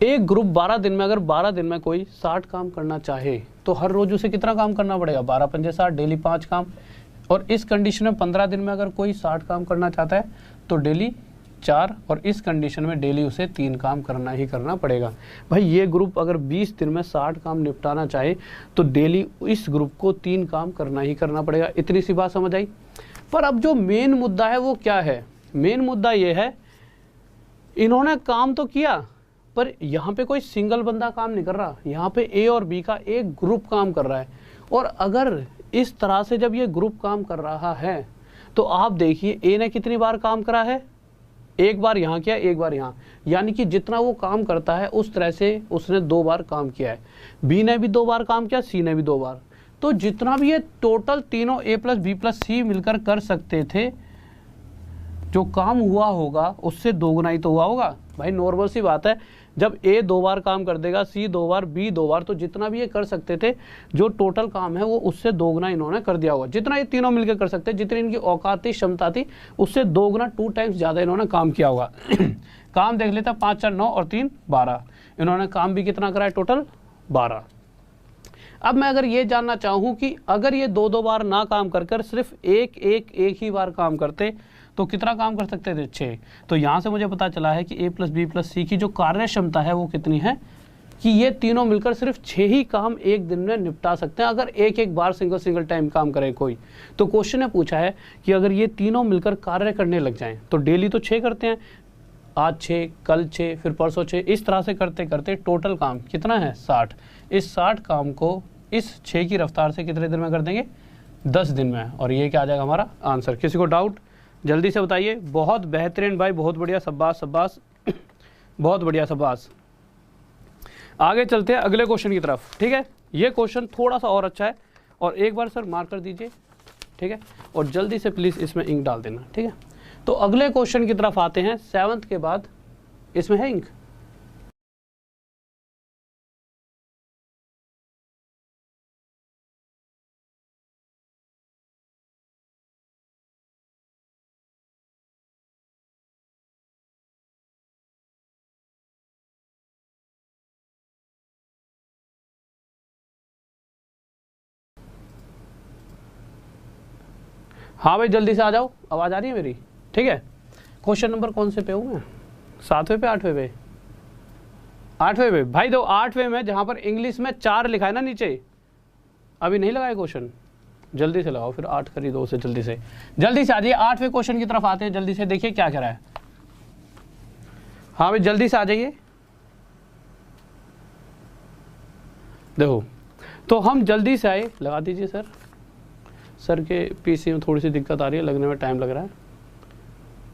एक ग्रुप 12 दिन में, अगर 12 दिन में कोई 60 काम करना चाहे तो हर रोज उसे कितना काम करना पड़ेगा, 12 पंजे 60, डेली 5 काम। और इस कंडीशन में 15 दिन में अगर कोई 60 काम करना चाहता है तो डेली 4, और इस कंडीशन में डेली उसे 3 काम करना ही करना पड़ेगा। भाई ये ग्रुप अगर 20 दिन में 60 काम निपटाना चाहे तो डेली इस ग्रुप को 3 काम करना ही करना पड़ेगा। इतनी सी बात समझ आई। पर अब जो मेन मुद्दा है वो क्या है, मेन मुद्दा ये है, इन्होंने काम तो किया पर यहाँ पे कोई सिंगल बंदा काम नहीं कर रहा, यहाँ पे ए और बी का एक ग्रुप काम कर रहा है। और अगर इस तरह से जब ये ग्रुप काम कर रहा है तो आप देखिए ए ने कितनी बार काम करा है, एक बार यहाँ किया, एक बार यहाँ, यानी कि जितना वो काम करता है उस तरह से उसने 2 बार काम किया है। बी ने भी 2 बार काम किया, सी ने भी 2 बार। तो जितना भी ये टोटल तीनों ए प्लस बी प्लस सी मिलकर कर सकते थे, जो काम हुआ होगा उससे 2 गुना ही तो हुआ होगा। भाई नॉर्मल सी बात है, जब ए 2 बार काम कर देगा, सी 2 बार, बी 2 बार, तो जितना भी ये कर सकते थे, जो टोटल काम है वो उससे 2 गुना इन्होंने कर दिया होगा। जितना ये तीनों मिलकर कर सकते, जितनी इनकी औकात थी, क्षमता थी, उससे 2 गुना 2 टाइम्स ज़्यादा इन्होंने काम किया होगा। काम देख लेता, 5 4 9 और 3 12, इन्होंने काम भी कितना करा है, टोटल 12। अब मैं अगर ये जानना चाहूँ कि अगर ये 2 बार ना काम कर सिर्फ एक ही बार काम करते तो कितना काम कर सकते थे, 6। तो यहाँ से मुझे पता चला है कि ए प्लस बी प्लस सी की जो कार्य क्षमता है वो कितनी है, कि ये तीनों मिलकर सिर्फ 6 ही काम एक दिन में निपटा सकते हैं अगर एक एक बार सिंगल टाइम काम करे कोई। तो क्वेश्चन ने पूछा है कि अगर ये तीनों मिलकर कार्य करने लग जाएं तो डेली तो 6 करते हैं, आज 6, कल 6, फिर परसों 6, इस तरह से करते करते टोटल काम कितना है 60। इस 60 काम को इस 6 की रफ्तार से कितने दिन में कर देंगे 10 दिन में। और ये क्या आ जाएगा हमारा आंसर। किसी को डाउट जल्दी से बताइए। बहुत बेहतरीन भाई, बहुत बढ़िया, शाबाश शाबाश, बहुत बढ़िया शाबाश। आगे चलते हैं अगले क्वेश्चन की तरफ। ठीक है, ये क्वेश्चन थोड़ा सा और अच्छा है और एक बार सर मार्क कर दीजिए। ठीक है, और जल्दी से प्लीज़ इसमें इंक डाल देना। ठीक है, तो अगले क्वेश्चन की तरफ आते हैं। 7th के बाद इसमें है इंक। हाँ भाई जल्दी से आ जाओ, आवाज़ आ रही है मेरी। ठीक है, क्वेश्चन नंबर कौन से पे हूँ मैं, 7वें पे 8वें पे? 8वें पे भाई। दो 8वें में जहाँ पर इंग्लिश में 4 लिखा है ना नीचे, अभी नहीं लगाया क्वेश्चन, जल्दी से लगाओ। फिर 8 करी 2 से जल्दी से आ जाइए। 8वें क्वेश्चन की तरफ आते हैं, जल्दी से देखिए क्या कह रहा है। हाँ भाई जल्दी से आ जाइए। देखो तो हम जल्दी से आए, लगा दीजिए सर। सर के पीसी में थोड़ी सी दिक्कत आ रही है, लगने में टाइम लग रहा है।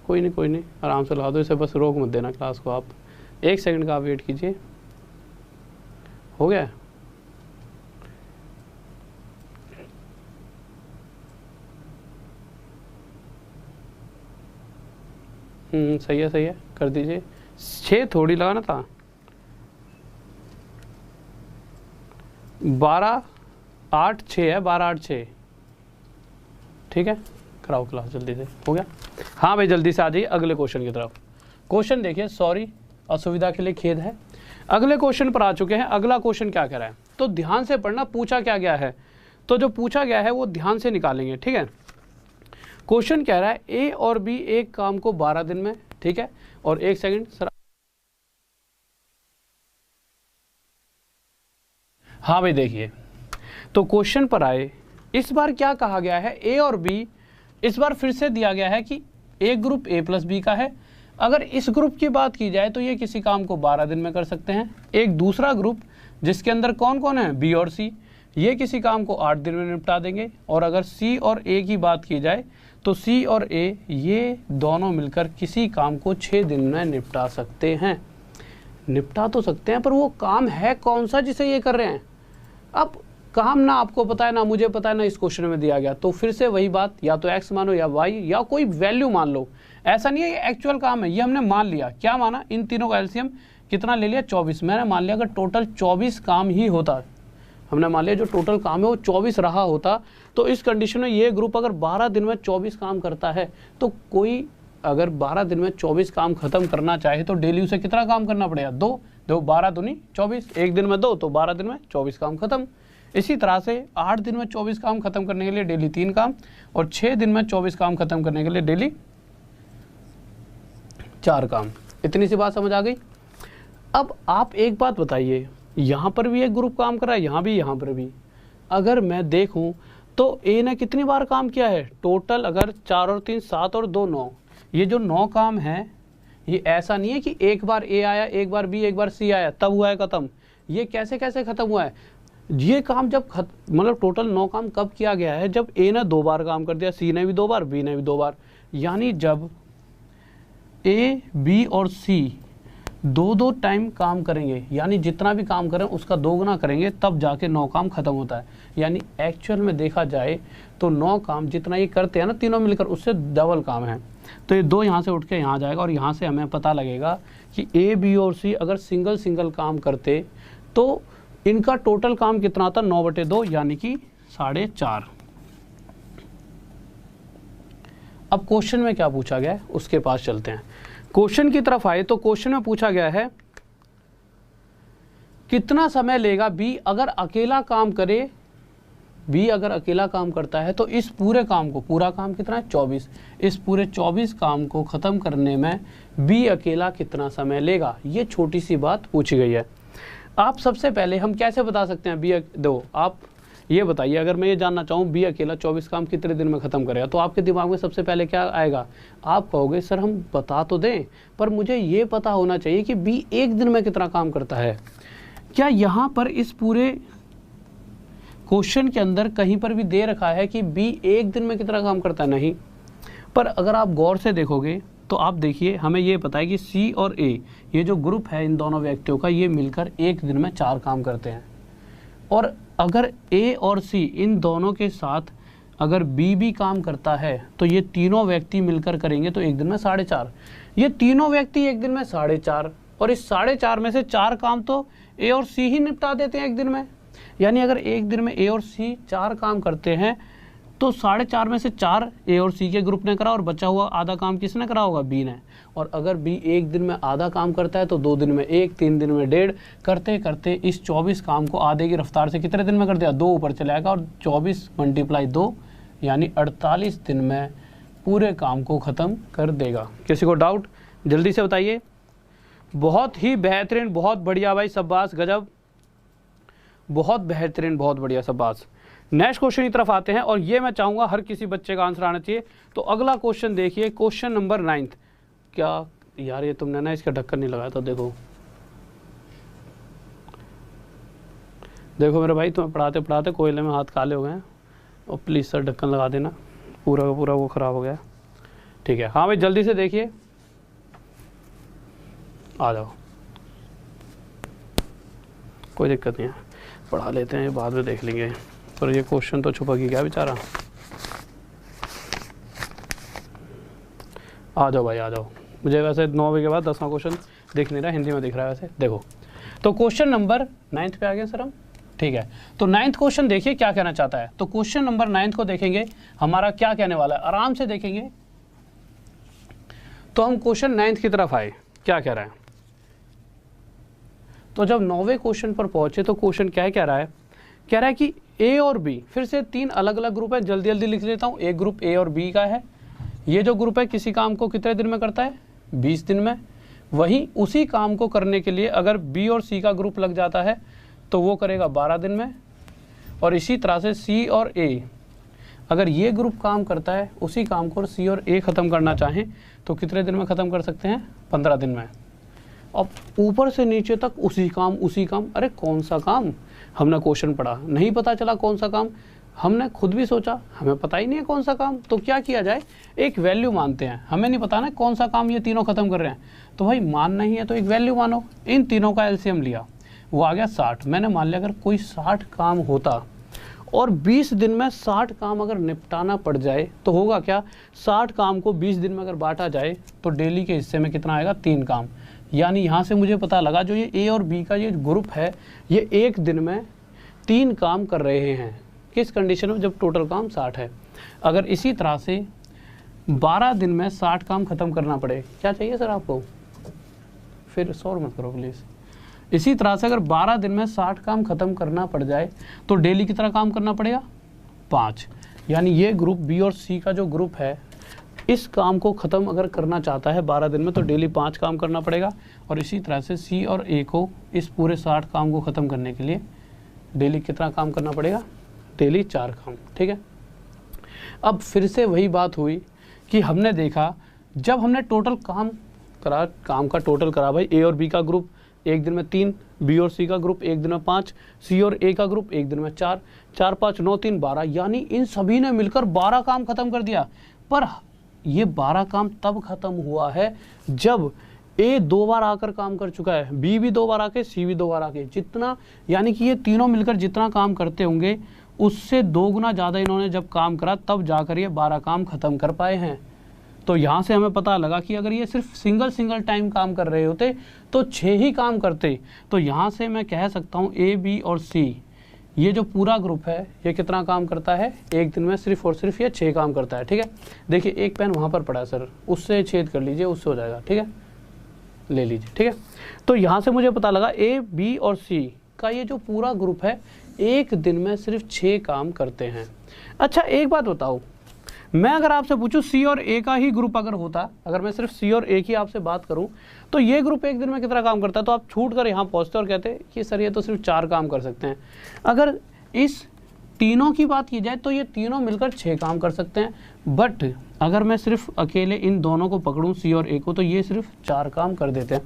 कोई नहीं, आराम से लगा दो इसे, बस रोक मत देना क्लास को। आप 1 सेकंड का आप वेट कीजिए। हो गया? सही है, कर दीजिए। 6 थोड़ी लगाना था, 12 8 6 है, 12 8 6। ठीक है, कराओ क्लास जल्दी से। हो गया? हाँ भाई जल्दी से आ जाइए अगले क्वेश्चन की तरफ। क्वेश्चन देखिए, सॉरी असुविधा के लिए खेद है। अगले क्वेश्चन पर आ चुके हैं। अगला क्वेश्चन क्या कह रहा है, तो ध्यान से पढ़ना, पूछा क्या गया है। तो जो पूछा गया है वो ध्यान से निकालेंगे। ठीक है, क्वेश्चन कह रहा है ए और बी एक काम को 12 दिन में। ठीक है, और 1 सेकंड सर। हाँ भाई देखिए, तो क्वेश्चन पर आए, इस बार क्या कहा गया है, ए और बी इस बार फिर से दिया गया है कि एक ग्रुप ए प्लस बी का है। अगर इस ग्रुप की बात की जाए तो ये किसी काम को 12 दिन में कर सकते हैं। एक दूसरा ग्रुप जिसके अंदर कौन कौन है, बी और सी, ये किसी काम को 8 दिन में निपटा देंगे। और अगर सी और ए की बात की जाए तो सी और ए ये दोनों मिलकर किसी काम को 6 दिन में निपटा सकते हैं। निपटा तो सकते हैं, पर वो काम है कौन सा जिसे ये कर रहे हैं। अब काम ना आपको पता है, ना मुझे पता है, ना इस क्वेश्चन में दिया गया, तो फिर से वही बात, या तो x मानो या y या कोई वैल्यू मान लो। ऐसा नहीं है ये एक्चुअल काम है, ये हमने मान लिया। क्या माना, इन तीनों का एलसीएम कितना ले लिया, 24। मैंने मान लिया अगर टोटल 24 काम ही होता, हमने मान लिया जो टोटल काम है वो 24 रहा होता, तो इस कंडीशन में ये ग्रुप अगर 12 दिन में 24 काम करता है, तो कोई अगर 12 दिन में 24 काम खत्म करना चाहे तो डेली उसे कितना काम करना पड़ेगा, 2। 12 दूनी 24, एक दिन में 2, तो 12 दिन में 24 काम खत्म। इसी तरह से 8 दिन में 24 काम खत्म करने के लिए डेली 3 काम, और 6 दिन में 24 काम खत्म करने के लिए डेली 4 काम। इतनी सी बात समझ आ गई। अब आप एक बात बताइए, यहाँ पर भी एक ग्रुप काम कर रहा है, यहाँ पर भी। अगर मैं देखूं तो ए ने कितनी बार काम किया है, टोटल अगर 4 और 3 7 और 2 9, ये जो 9 काम है, ये ऐसा नहीं है कि एक बार ए आया, एक बार बी, एक बार सी आया तब हुआ है खत्म। ये कैसे कैसे खत्म हुआ है, ये काम जब मतलब टोटल 9 काम कब किया गया है, जब ए ने 2 बार काम कर दिया, सी ने भी 2 बार, बी ने भी 2 बार। यानी जब ए बी और सी 2-2 टाइम काम करेंगे, यानी जितना भी काम करें उसका 2 गुना करेंगे, तब जाके 9 काम खत्म होता है। यानी एक्चुअल में देखा जाए तो 9 काम जितना ये करते हैं ना तीनों मिलकर, उससे डबल काम है। तो ये 2 यहाँ से उठ के यहाँ जाएगा, और यहाँ से हमें पता लगेगा कि ए बी और सी अगर सिंगल काम करते तो इनका टोटल काम कितना आता, 9/2, यानी कि 4.5। अब क्वेश्चन में क्या पूछा गया है उसके पास चलते हैं। क्वेश्चन की तरफ आए तो क्वेश्चन में पूछा गया है कितना समय लेगा बी अगर अकेला काम करे। बी अगर अकेला काम करता है तो इस पूरे काम को, पूरा काम कितना है 24, इस पूरे 24 काम को खत्म करने में बी अकेला कितना समय लेगा, ये छोटी सी बात पूछी गई है। आप सबसे पहले हम कैसे बता सकते हैं बी दो, आप ये बताइए, अगर मैं ये जानना चाहूँ बी अकेला 24 काम कितने दिन में ख़त्म करेगा, तो आपके दिमाग में सबसे पहले क्या आएगा? आप कहोगे सर हम बता तो दें, पर मुझे ये पता होना चाहिए कि बी एक दिन में कितना काम करता है। क्या यहाँ पर इस पूरे क्वेश्चन के अंदर कहीं पर भी दे रखा है कि बी एक दिन में कितना काम करता है? नहीं। पर अगर आप गौर से देखोगे तो आप देखिए, हमें ये पता है कि सी और ए, ये जो ग्रुप है इन दोनों व्यक्तियों का, ये मिलकर एक दिन में 4 काम करते हैं। और अगर ए और सी इन दोनों के साथ अगर बी भी काम करता है तो ये तीनों व्यक्ति मिलकर करेंगे तो एक दिन में 4.5। ये तीनों व्यक्ति एक दिन में 4.5, और इस 4.5 में से 4 काम तो ए और सी ही निपटा देते हैं एक दिन में। यानी अगर एक दिन में ए और सी 4 काम करते हैं तो 4.5 में से 4 ए और सी के ग्रुप ने करा, और बचा हुआ आधा काम किसने करा होगा? बी ने। और अगर बी एक दिन में आधा काम करता है तो 2 दिन में 1, 3 दिन में 1.5, करते करते इस 24 काम को आधे की रफ्तार से कितने दिन में कर दिया? 2 ऊपर चले आएगा, और 24 × 2 यानी 48 दिन में पूरे काम को ख़त्म कर देगा। किसी को डाउट? जल्दी से बताइए। बहुत ही बेहतरीन, बहुत बढ़िया भाई, शाबाश, गजब, बहुत बेहतरीन, बहुत बढ़िया, शाबाश। नेक्स्ट क्वेश्चन की तरफ आते हैं, और ये मैं चाहूँगा हर किसी बच्चे का आंसर आना चाहिए। तो अगला क्वेश्चन देखिए, क्वेश्चन नंबर 9। क्या यार ये तुमने ना इसका ढक्कन नहीं लगाया, तो देखो देखो मेरे भाई, तुम्हें पढ़ाते पढ़ाते कोयले में हाथ काले हो गए हैं, और प्लीज़ सर ढक्कन लगा देना, पूरा का पूरा वो ख़राब हो गया। ठीक है, हाँ भाई जल्दी से देखिए, आ जाओ, कोई दिक्कत नहीं है, पढ़ा लेते हैं, बाद में देख लेंगे। पर ये क्वेश्चन तो छुपा की क्या बेचारा। आ जाओ भाई, आ जाओ। मुझे वैसे 9 बजे के बाद 10वां क्वेश्चन दिख नहीं रहा, हिंदी में दिख रहा है वैसे। देखो तो क्वेश्चन नंबर 9 पे आ गए सर हम। ठीक है, तो 9th क्वेश्चन देखिए क्या कहना चाहता है। तो क्वेश्चन नंबर 9 को देखेंगे, हमारा क्या कहने वाला है, आराम से देखेंगे। तो हम क्वेश्चन 9 की तरफ आए, क्या कह रहा है। तो जब 9वें क्वेश्चन पर पहुंचे तो क्वेश्चन क्या कह रहा है, कह रहा है कि ए और बी, फिर से 3 अलग अलग ग्रुप है, जल्दी जल्दी लिख लेता हूँ। एक ग्रुप ए और बी का है। ये जो ग्रुप है किसी काम को कितने दिन में करता है? 20 दिन में। वहीं उसी काम को करने के लिए अगर बी और सी का ग्रुप लग जाता है तो वो करेगा 12 दिन में। और इसी तरह से सी और ए, अगर ये ग्रुप काम करता है उसी काम को सी और ए ख़त्म करना चाहें तो कितने दिन में ख़त्म कर सकते हैं? 15 दिन में। अब ऊपर से नीचे तक उसी काम। अरे कौन सा काम? हमने क्वेश्चन पढ़ा, नहीं पता चला कौन सा काम, हमने खुद भी सोचा हमें पता ही नहीं है कौन सा काम, तो क्या किया जाए, एक वैल्यू मानते हैं। हमें नहीं पता ना कौन सा काम ये तीनों ख़त्म कर रहे हैं, तो भाई मानना ही है तो एक वैल्यू मानो। इन तीनों का एलसीएम लिया, वो आ गया 60। मैंने मान लिया अगर कोई 60 काम होता और 20 दिन में 60 काम अगर निपटाना पड़ जाए तो होगा क्या, 60 काम को 20 दिन में अगर बांटा जाए तो डेली के हिस्से में कितना आएगा? 3 काम। यानी यहाँ से मुझे पता लगा जो ये ए और बी का ये ग्रुप है ये एक दिन में 3 काम कर रहे हैं। किस कंडीशन में? जब टोटल काम 60 है। अगर इसी तरह से 12 दिन में 60 काम ख़त्म करना पड़े, क्या चाहिए सर आपको? फिर शोर मत करो प्लीज़। इसी तरह से अगर 12 दिन में 60 काम ख़त्म करना पड़ जाए तो डेली कितना काम करना पड़ेगा? 5। यानी ये ग्रुप बी और सी का जो ग्रुप है इस काम को ख़त्म अगर करना चाहता है 12 दिन में तो डेली 5 काम करना पड़ेगा। और इसी तरह से सी और ए को इस पूरे 60 काम को ख़त्म करने के लिए डेली कितना काम करना पड़ेगा? डेली 4 काम। ठीक है, अब फिर से वही बात हुई कि हमने देखा जब हमने टोटल काम करा, काम का टोटल करा भाई, ए और बी का ग्रुप एक दिन में 3, बी और सी का ग्रुप एक दिन में 5, सी और ए का ग्रुप एक दिन में 4, 4, 5, 9, 3, 12, यानी इन सभी ने मिलकर 12 काम खत्म कर दिया। पर ये 12 काम तब खत्म हुआ है जब ए 2 बार आकर काम कर चुका है, बी भी 2 बार आके, सी भी 2 बार आके, जितना यानी कि ये तीनों मिलकर जितना काम करते होंगे उससे 2 गुना ज़्यादा इन्होंने जब काम करा तब जाकर ये 12 काम खत्म कर पाए हैं। तो यहाँ से हमें पता लगा कि अगर ये सिर्फ सिंगल टाइम काम कर रहे होते तो 6 ही काम करते। तो यहाँ से मैं कह सकता हूँ ए, बी और सी ये जो पूरा ग्रुप है ये कितना काम करता है? एक दिन में सिर्फ और सिर्फ ये 6 काम करता है। ठीक है, देखिए एक पेन वहाँ पर पड़ा है सर, उससे छेद कर लीजिए, उससे हो जाएगा। ठीक है, ले लीजिए। ठीक है, तो यहाँ से मुझे पता लगा ए, बी और सी का ये जो पूरा ग्रुप है एक दिन में सिर्फ 6 काम करते हैं। अच्छा एक बात बताओ, मैं अगर आपसे पूछूं सी और ए का ही ग्रुप अगर होता, अगर मैं सिर्फ सी और ए की आपसे बात करूं, तो ये ग्रुप एक दिन में कितना काम करता है, तो आप छूट कर यहाँ पहुँचते और कहते कि सर ये तो सिर्फ 4 काम कर सकते हैं। अगर इस तीनों की बात की जाए तो ये तीनों मिलकर 6 काम कर सकते हैं, बट अगर मैं सिर्फ अकेले इन दोनों को पकड़ूं सी और ए को, तो ये सिर्फ 4 काम कर देते हैं।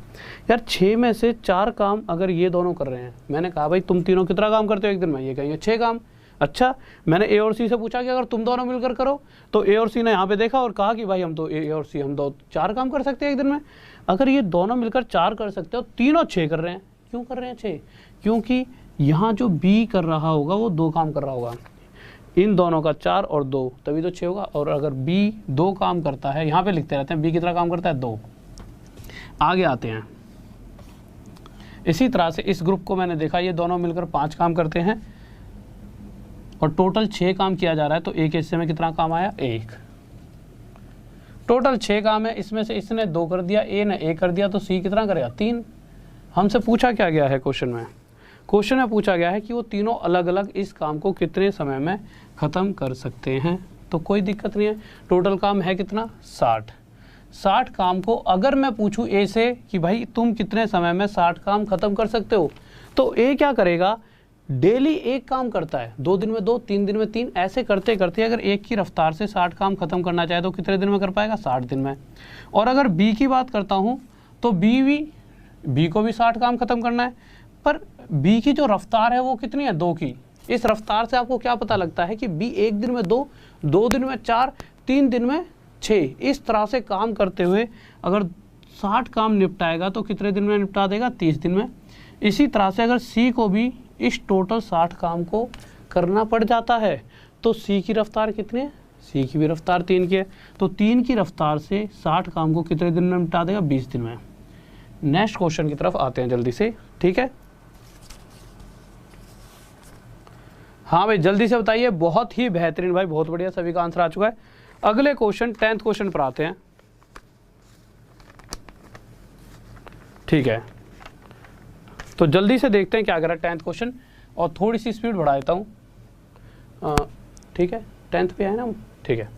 यार 6 में से 4 काम अगर ये दोनों कर रहे हैं, मैंने कहा भाई तुम तीनों कितना काम करते हो एक दिन में, ये कहेंगे 6 काम। अच्छा, मैंने ए और सी से पूछा कि अगर तुम दोनों मिलकर करो, तो ए और सी ने यहाँ पे देखा और कहा कि भाई हम तो ए और सी हम 4 काम कर सकते हैं एक दिन में। अगर ये दोनों मिलकर 4 कर सकते हो, तीनों 6 कर रहे हैं। क्यों कर रहे हैं 6? क्योंकि यहाँ जो बी कर रहा होगा वो 2 काम कर रहा होगा, इन दोनों का 4 और 2, तभी तो 6 होगा। और अगर बी 2 काम करता है, यहाँ पे लिखते रहते हैं बी कितना काम करता है, 2। आगे आते हैं। इसी तरह से इस ग्रुप को मैंने देखा, ये दोनों मिलकर 5 काम करते हैं और टोटल 6 काम किया जा रहा है, तो एक हिस्से में कितना काम आया, 1। टोटल 6 काम है, इसमें से इसने 2 कर दिया, ए ने 1 कर दिया, तो सी कितना करेगा, 3। हमसे पूछा क्या गया है क्वेश्चन में? क्वेश्चन में पूछा गया है कि वो तीनों अलग अलग इस काम को कितने समय में ख़त्म कर सकते हैं। तो कोई दिक्कत नहीं है, टोटल काम है कितना, 60 काम को अगर मैं पूछूं ए से कि भाई तुम कितने समय में 60 काम ख़त्म कर सकते हो, तो ए क्या करेगा, डेली 1 काम करता है, 2 दिन में 2, 3 दिन में 3, ऐसे करते करते अगर एक की रफ्तार से 60 काम खत्म करना चाहे तो कितने दिन में कर पाएगा, 60 दिन में। और अगर बी की बात करता हूँ तो बी को भी 60 काम खत्म करना है, पर बी की जो रफ्तार है वो कितनी है, 2 की। इस रफ्तार से आपको क्या पता लगता है कि बी 1 दिन में 2, 2 दिन में 4, 3 दिन में 6, इस तरह से काम करते हुए अगर 60 काम निपटाएगा तो कितने दिन में निपटा देगा, 30 दिन में। इसी तरह से अगर सी को भी इस टोटल 60 काम को करना पड़ जाता है, तो सी की रफ्तार कितनी है, सी की भी रफ्तार 3 की है, तो 3 की रफ्तार से 60 काम को कितने दिन में निपटा देगा, 20 दिन में। नेक्स्ट क्वेश्चन की तरफ आते हैं जल्दी से, ठीक है। हाँ भाई जल्दी से बताइए, बहुत ही बेहतरीन भाई, बहुत बढ़िया, सभी का आंसर आ चुका है। अगले क्वेश्चन 10th क्वेश्चन पर आते हैं, ठीक है। तो जल्दी से देखते हैं क्या कह रहा है 10th क्वेश्चन, और थोड़ी सी स्पीड बढ़ा देता हूँ, ठीक है। 10th पे है ना, ठीक है।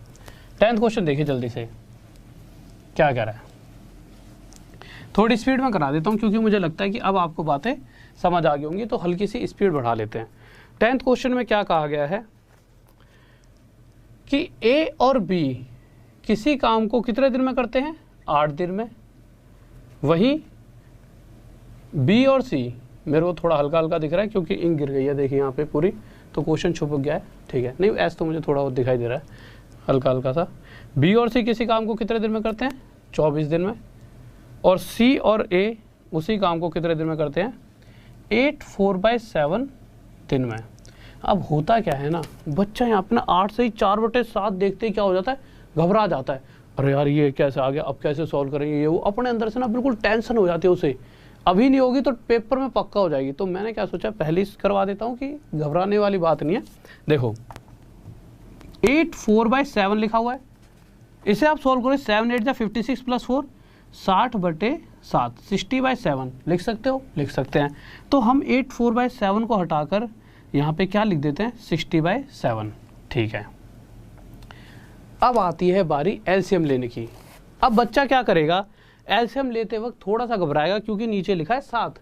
10th क्वेश्चन देखिए जल्दी से क्या कह रहा है, थोड़ी स्पीड में करा देता हूँ क्योंकि मुझे लगता है कि अब आपको बातें समझ आ गई होंगी, तो हल्की सी स्पीड बढ़ा लेते हैं। 10th क्वेश्चन में क्या कहा गया है कि ए और बी किसी काम को कितने दिन में करते हैं, 8 दिन में। वहीं बी और सी, मेरे को थोड़ा हल्का हल्का दिख रहा है क्योंकि इंक गिर गई है, देखिए यहाँ पे पूरी, तो क्वेश्चन छुप गया है, ठीक है। नहीं ऐसा तो मुझे थोड़ा बहुत दिखाई दे रहा है हल्का हल्का सा। बी और सी किसी काम को कितने दिन में करते हैं, 24 दिन में। और सी और ए उसी काम को कितने दिन में करते हैं, 8/4/7 दिन में। अब होता क्या है ना, बच्चा यहाँ अपना 8 से ही 4/7 देखते ही क्या हो जाता है, घबरा जाता है, अरे यार ये कैसे आ गया, अब कैसे सॉल्व करेंगे, ये वो अपने अंदर से ना बिल्कुल टेंशन हो जाती है उसे, अभी नहीं होगी तो पेपर में पक्का हो जाएगी। तो मैंने क्या सोचा, पहले करवा देता हूँ कि घबराने वाली बात नहीं है। देखो 8/4/7 लिखा हुआ है, इसे आप सॉल्व करो, 7 8 56 + 4 60/7, 60/7 लिख सकते हो, लिख सकते हैं। तो हम 8/4/7 को हटाकर यहाँ पे क्या लिख देते हैं, 60/7, ठीक है। अब आती है बारी एलसीएम लेने की। अब बच्चा क्या करेगा, एलसीएम लेते वक्त थोड़ा सा घबराएगा क्योंकि नीचे लिखा है 7,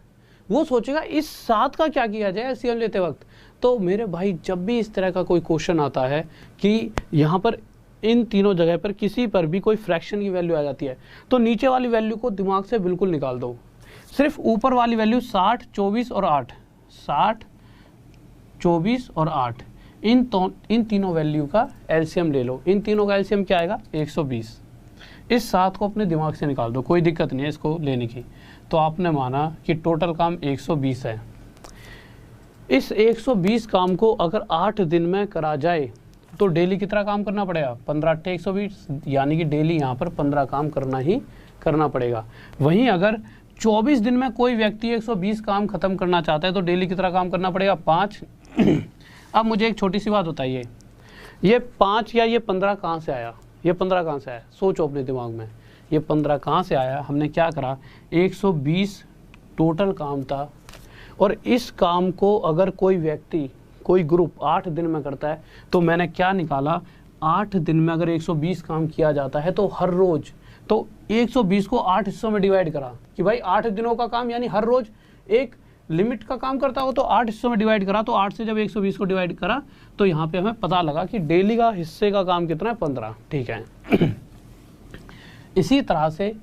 वो सोचेगा इस 7 का क्या किया जाए एलसीएम लेते वक्त। तो मेरे भाई जब भी इस तरह का कोई क्वेश्चन आता है कि यहाँ पर इन तीनों जगह पर किसी पर भी कोई फ्रैक्शन की वैल्यू आ जाती है, तो नीचे वाली वैल्यू को दिमाग से बिल्कुल निकाल दो, सिर्फ ऊपर वाली वैल्यू 60, 24 और 8, 60, 24 और 8, इन तीनों वैल्यू का एलसीएम ले लो। इन तीनों का एलसीएम क्या आएगा, 120। इस 7 को अपने दिमाग से निकाल दो, कोई दिक्कत नहीं है इसको लेने की। तो आपने माना कि टोटल काम 120 है। इस 120 काम को अगर 8 दिन में करा जाए तो डेली कितना काम करना पड़ेगा, 15 × 8 = 120, यानी कि डेली यहाँ पर 15 काम करना ही करना पड़ेगा। वहीं अगर 24 दिन में कोई व्यक्ति 120 काम खत्म करना चाहता है तो डेली कितना काम करना पड़ेगा, 5। अब मुझे एक छोटी सी बात बताइए, ये 5 या ये 15 कहाँ से आया, ये 15 कहाँ से आया, सोचो अपने दिमाग में, ये 15 कहाँ से आया। हमने क्या करा, 120 टोटल काम था, और इस काम को अगर कोई व्यक्ति, कोई ग्रुप 8 दिन में करता है, तो मैंने क्या निकाला, 8 दिन में अगर 120 काम किया जाता है तो हर रोज, तो 120 को 8 हिस्सों में डिवाइड करा कि भाई 8 दिनों का काम, यानी हर रोज एक लिमिट का काम करता हो, तो 8 हिस्सों में डिवाइड करा, तो 8 से जब 120 को डिवाइड करा तो यहाँ पे हमें पता लगा कि डेली का हिस्से का काम कितना है, 15। ठीक है। इसी तरह से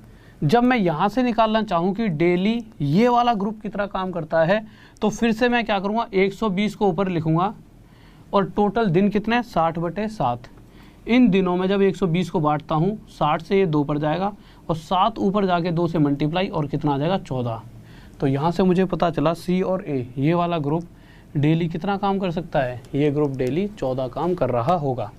जब मैं यहाँ से निकालना चाहूँ कि डेली ये वाला ग्रुप कितना काम करता है, तो फिर से मैं क्या करूँगा, 120 को ऊपर लिखूँगा और टोटल दिन कितने, 60/7। इन दिनों में जब 120 को बांटता हूँ, 60 से ये 2 पर जाएगा और 7 ऊपर जाके 2 से मल्टीप्लाई और कितना आ जाएगा, 14। तो यहाँ से मुझे पता चला सी और ए ये वाला ग्रुप डेली कितना काम कर सकता है, ये ग्रुप डेली 14 काम कर रहा होगा।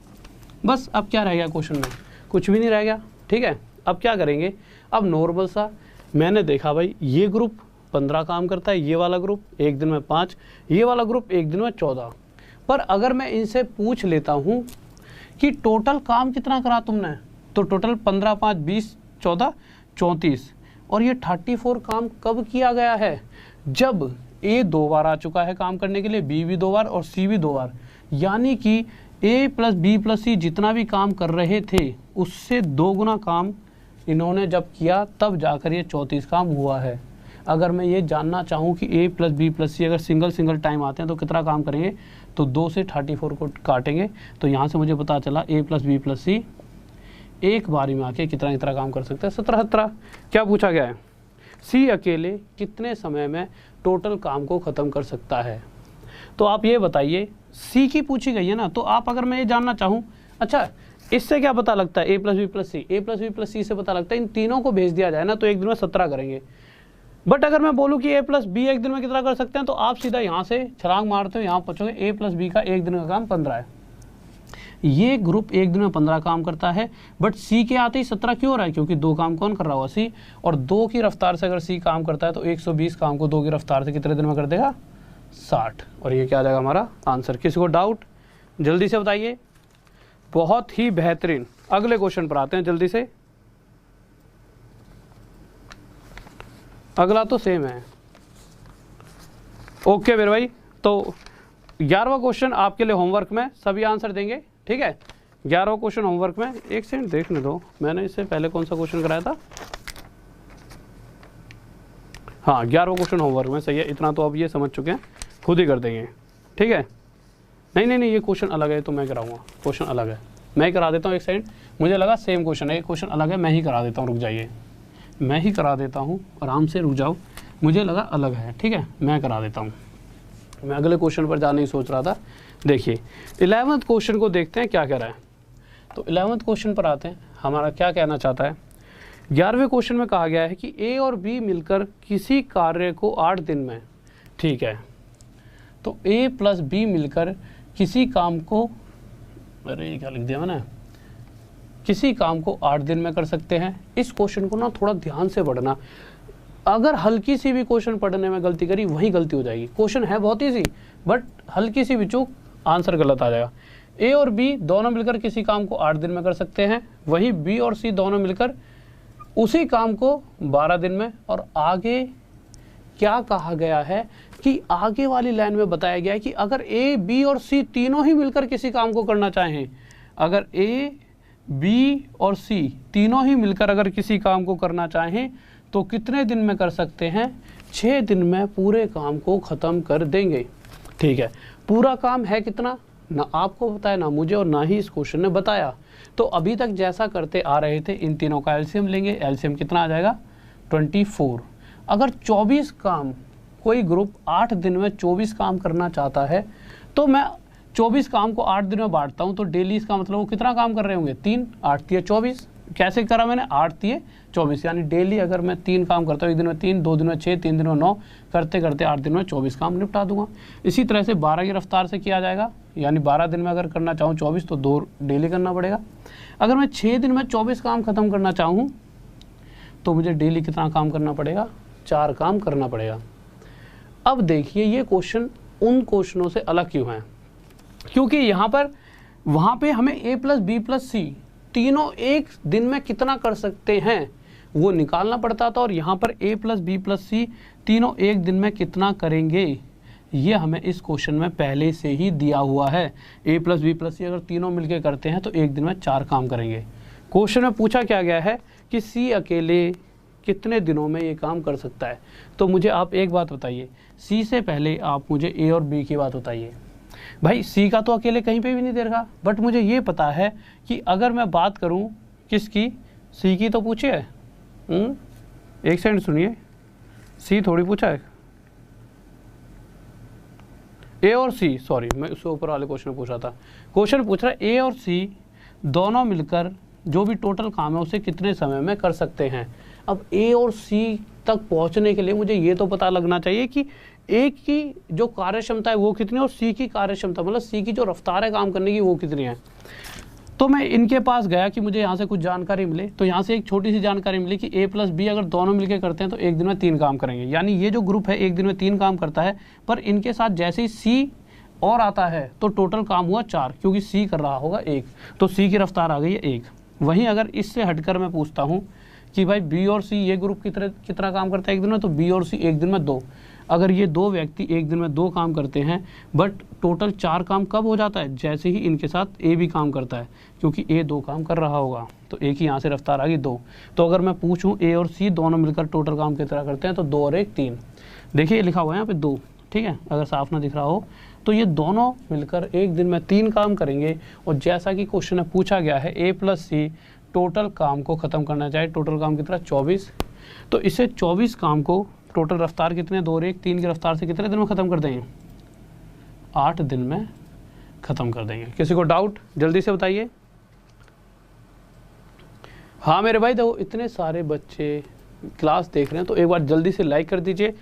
बस अब क्या रह गया क्वेश्चन में, कुछ भी नहीं रह गया। ठीक है, अब क्या करेंगे, अब नॉर्मल सा मैंने देखा भाई ये ग्रुप 15 काम करता है, ये वाला ग्रुप एक दिन में 5, ये वाला ग्रुप एक दिन में 14। पर अगर मैं इनसे पूछ लेता हूँ कि टोटल काम कितना करा तुमने, तो टोटल 15, 5, 20, 14, 34 और ये 34 काम कब किया गया है, जब ए 2 बार आ चुका है काम करने के लिए, बी भी 2 बार और सी भी 2 बार, यानी कि ए प्लस बी प्लस सी जितना भी काम कर रहे थे उससे 2 गुना काम इन्होंने जब किया, तब जाकर ये 34 काम हुआ है। अगर मैं ये जानना चाहूँ कि ए प्लस बी प्लस सी अगर सिंगल टाइम आते हैं तो कितना काम करेंगे, तो 2 से 34 को काटेंगे, तो यहाँ से मुझे पता चला ए प्लस बी प्लस सी एक बारी में आके कितना काम कर सकते हैं, 17। क्या पूछा गया है, सी अकेले कितने समय में टोटल काम को ख़त्म कर सकता है। तो आप ये बताइए, सी की पूछी गई है ना, तो आप अगर मैं ये जानना चाहूँ, अच्छा इससे क्या पता लगता है, ए प्लस बी प्लस सी, ए प्लस बी प्लस सी से पता लगता है इन तीनों को भेज दिया जाए ना तो एक दिन में 17 करेंगे। बट अगर मैं बोलूँ कि ए प्लस बी एक दिन में कितना कर सकते हैं, तो आप सीधा यहाँ से छलांग मारते हो, यहाँ पहुँचोगे, ए प्लस बी का एक दिन का काम 15 है। ये ग्रुप एक दिन में 15 काम करता है, बट सी के आते ही 17 क्यों हो रहा है, क्योंकि 2 काम कौन कर रहा होगा, सी, और 2 की रफ्तार से अगर सी काम करता है तो 120 काम को 2 की रफ्तार से कितने दिन में कर देगा, 60। और ये क्या आ जाएगा हमारा आंसर। किसी को डाउट जल्दी से बताइए। बहुत ही बेहतरीन। अगले क्वेश्चन पर आते हैं जल्दी से। अगला तो सेम है। ओके मेरे भाई, तो 11वां क्वेश्चन आपके लिए होमवर्क में, सभी आंसर देंगे। ठीक है, 11वां क्वेश्चन होमवर्क में, एक सेकंड देखने दो, मैंने इससे पहले कौन सा क्वेश्चन कराया था। हाँ 11वां क्वेश्चन होमवर्क में, सही है, इतना तो अब ये समझ चुके हैं, खुद ही कर देंगे। ठीक है, नहीं ये क्वेश्चन अलग है तो मैं कराऊंगा, क्वेश्चन अलग है, मैं करा देता हूँ। एक सेकंड, मुझे लगा सेम क्वेश्चन है, क्वेश्चन अलग है, मैं ही करा देता हूँ, रुक जाइए, मैं ही करा देता हूँ, आराम से रुक जाओ, मुझे लगा अलग है। ठीक है, मैं करा देता हूँ, मैं अगले क्वेश्चन पर जाने ही सोच रहा था। देखिए 11वें क्वेश्चन को देखते हैं क्या कह रहा है। तो 11वें क्वेश्चन पर आते हैं, हमारा क्या कहना चाहता है। 11वें क्वेश्चन में कहा गया है कि ए और बी मिलकर किसी कार्य को 8 दिन में, ठीक है, तो ए प्लस बी मिलकर किसी काम को, अरे क्या लिख दिया मैंने, किसी काम को 8 दिन में कर सकते हैं। इस क्वेश्चन को ना थोड़ा ध्यान से पढ़ना, अगर हल्की सी भी क्वेश्चन पढ़ने में गलती करी वही गलती हो जाएगी। क्वेश्चन है बहुत ईजी, बट हल्की सी भी चूक आंसर गलत आ जाएगा। ए और बी दोनों मिलकर किसी काम को 8 दिन में कर सकते हैं, वहीं बी और सी दोनों मिलकर उसी काम को 12 दिन में। और आगे क्या कहा गया है कि आगे वाली लाइन में बताया गया है कि अगर ए बी और सी तीनों ही मिलकर किसी काम को करना चाहें, अगर ए बी और सी तीनों ही मिलकर अगर किसी काम को करना चाहें तो कितने दिन में कर सकते हैं, 6 दिन में पूरे काम को ख़त्म कर देंगे। ठीक है, पूरा काम है कितना, ना आपको बताया ना मुझे और ना ही इस क्वेश्चन ने बताया। तो अभी तक जैसा करते आ रहे थे, इन तीनों का एलसीएम लेंगे, एलसीएम कितना आ जाएगा 24। अगर 24 काम कोई ग्रुप 8 दिन में 24 काम करना चाहता है, तो मैं 24 काम को 8 दिन में बांटता हूँ, तो डेली इसका मतलब वो कितना काम कर रहे होंगे, 3, 8 तिये 24। कैसे करा मैंने, 8 तिये 24, यानी डेली अगर मैं 3 काम करता हूँ, एक दिन में 3, 2 दिन में 6, 3 दिन में 9, करते करते 8 दिन में 24 काम निपटा दूंगा। इसी तरह से 12 की रफ्तार से किया जाएगा, यानी 12 दिन में अगर करना चाहूँ 24 तो 2 डेली करना पड़ेगा। अगर मैं 6 दिन में 24 काम खत्म करना चाहूँ तो मुझे डेली कितना काम करना पड़ेगा, 4 काम करना पड़ेगा। अब देखिए ये क्वेश्चन उन क्वेश्चनों से अलग क्यों है, क्योंकि यहाँ पर वहाँ पे हमें ए प्लस बी प्लस सी तीनों एक दिन में कितना कर सकते हैं वो निकालना पड़ता था, और यहाँ पर ए प्लस बी प्लस सी तीनों एक दिन में कितना करेंगे ये हमें इस क्वेश्चन में पहले से ही दिया हुआ है। a प्लस बी प्लस सी अगर तीनों मिलके करते हैं तो एक दिन में 4 काम करेंगे। क्वेश्चन में पूछा क्या गया है कि सी अकेले कितने दिनों में ये काम कर सकता है। तो मुझे आप एक बात बताइए, सी से पहले आप मुझे ए और बी की बात बताइए। भाई सी का तो अकेले कहीं पे भी नहीं दे रहा, बट मुझे ये पता है कि अगर मैं बात करूं किसकी, सी की तो पूछे है। एक सेकंड सुनिए, सी थोड़ी पूछा है, ए और सी, सॉरी मैं उससे ऊपर वाले क्वेश्चन पूछ रहा था। क्वेश्चन पूछ रहा है ए और सी दोनों मिलकर जो भी टोटल काम है उसे कितने समय में कर सकते हैं। अब ए और सी तक पहुंचने के लिए मुझे ये तो पता लगना चाहिए कि ए की जो कार्य क्षमता है वो कितनी है और सी की कार्य क्षमता, मतलब सी की जो रफ्तार है काम करने की वो कितनी है। तो मैं इनके पास गया कि मुझे यहाँ से कुछ जानकारी मिले, तो यहाँ से एक छोटी सी जानकारी मिली कि a प्लस बी अगर दोनों मिलकर करते हैं तो एक दिन में 3 काम करेंगे। यानी ये जो ग्रुप है एक दिन में 3 काम करता है, पर इनके साथ जैसे ही सी और आता है तो टोटल काम हुआ 4, क्योंकि सी कर रहा होगा 1, तो सी की रफ्तार आ गई है 1। वहीं अगर इससे हटकर मैं पूछता हूँ कि भाई बी और सी ये ग्रुप कितना काम करता है एक दिन में, तो बी और सी एक दिन में 2। अगर ये 2 व्यक्ति एक दिन में 2 काम करते हैं, बट टोटल 4 काम कब हो जाता है, जैसे ही इनके साथ ए भी काम करता है, क्योंकि ए 2 काम कर रहा होगा, तो ए की यहाँ से रफ्तार आ गई 2। तो अगर मैं पूछूं ए और सी दोनों मिलकर टोटल काम कितना करते हैं, तो 2 और 1 3। देखिए लिखा हुआ है यहाँ पे 2, ठीक है, अगर साफ ना दिख रहा हो तो ये दोनों मिलकर एक दिन में 3 काम करेंगे। और जैसा कि क्वेश्चन में पूछा गया है ए प्लस सी टोटल काम को ख़त्म करना चाहिए, टोटल काम कितना 24, तो इसे 24 काम को टोटल रफ्तार कितने 2 और 1 3 की रफ्तार से कितने दिन में ख़त्म कर देंगे, 8 दिन में ख़त्म कर देंगे। किसी को डाउट जल्दी से बताइए। हाँ मेरे भाई देखो इतने सारे बच्चे क्लास देख रहे हैं तो एक बार जल्दी से लाइक कर दीजिए।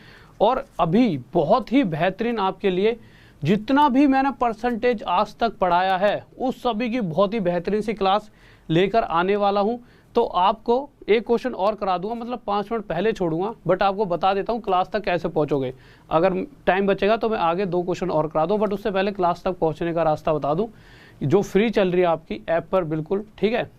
और अभी बहुत ही बेहतरीन आपके लिए जितना भी मैंने परसेंटेज आज तक पढ़ाया है उस सभी की बहुत ही बेहतरीन सी क्लास लेकर आने वाला हूं। तो आपको एक क्वेश्चन और करा दूंगा, मतलब 5 मिनट पहले छोड़ूंगा, बट आपको बता देता हूं क्लास तक कैसे पहुंचोगे। अगर टाइम बचेगा तो मैं आगे 2 क्वेश्चन और करा दूं, बट उससे पहले क्लास तक पहुंचने का रास्ता बता दूं जो फ्री चल रही है आपकी ऐप पर, बिल्कुल ठीक है।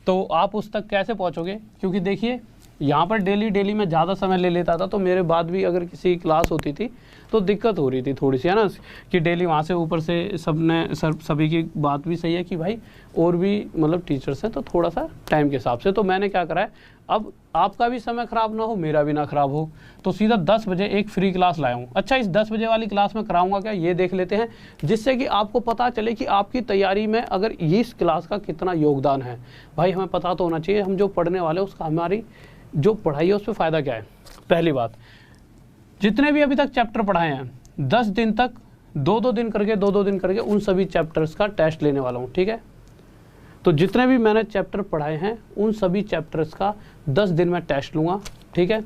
तो आप उस तक कैसे पहुंचोगे, क्योंकि देखिए यहाँ पर डेली मैं ज़्यादा समय ले लेता था, तो मेरे बाद भी अगर किसी क्लास होती थी तो दिक्कत हो रही थी थोड़ी सी, है ना, कि डेली वहाँ से ऊपर से सभी की बात भी सही है कि भाई और भी मतलब टीचर्स हैं, तो थोड़ा सा टाइम के हिसाब से। तो मैंने क्या करा है, अब आपका भी समय ख़राब ना हो मेरा भी ना ख़राब हो, तो सीधा 10 बजे एक फ्री क्लास लाया हूँ। अच्छा, इस 10 बजे वाली क्लास में कराऊंगा क्या ये देख लेते हैं, जिससे कि आपको पता चले कि आपकी तैयारी में अगर इस क्लास का कितना योगदान है। भाई हमें पता तो होना चाहिए हम जो पढ़ने वाले उसका हमारी जो पढ़ाई है उस पर फ़ायदा क्या है। पहली बात, जितने भी अभी तक चैप्टर पढ़ाए हैं 10 दिन तक 2-2 दिन करके उन सभी चैप्टर्स का टेस्ट लेने वाला हूँ, ठीक है। तो जितने भी मैंने चैप्टर पढ़ाए हैं उन सभी चैप्टर्स का 10 दिन में टेस्ट लूँगा, ठीक है।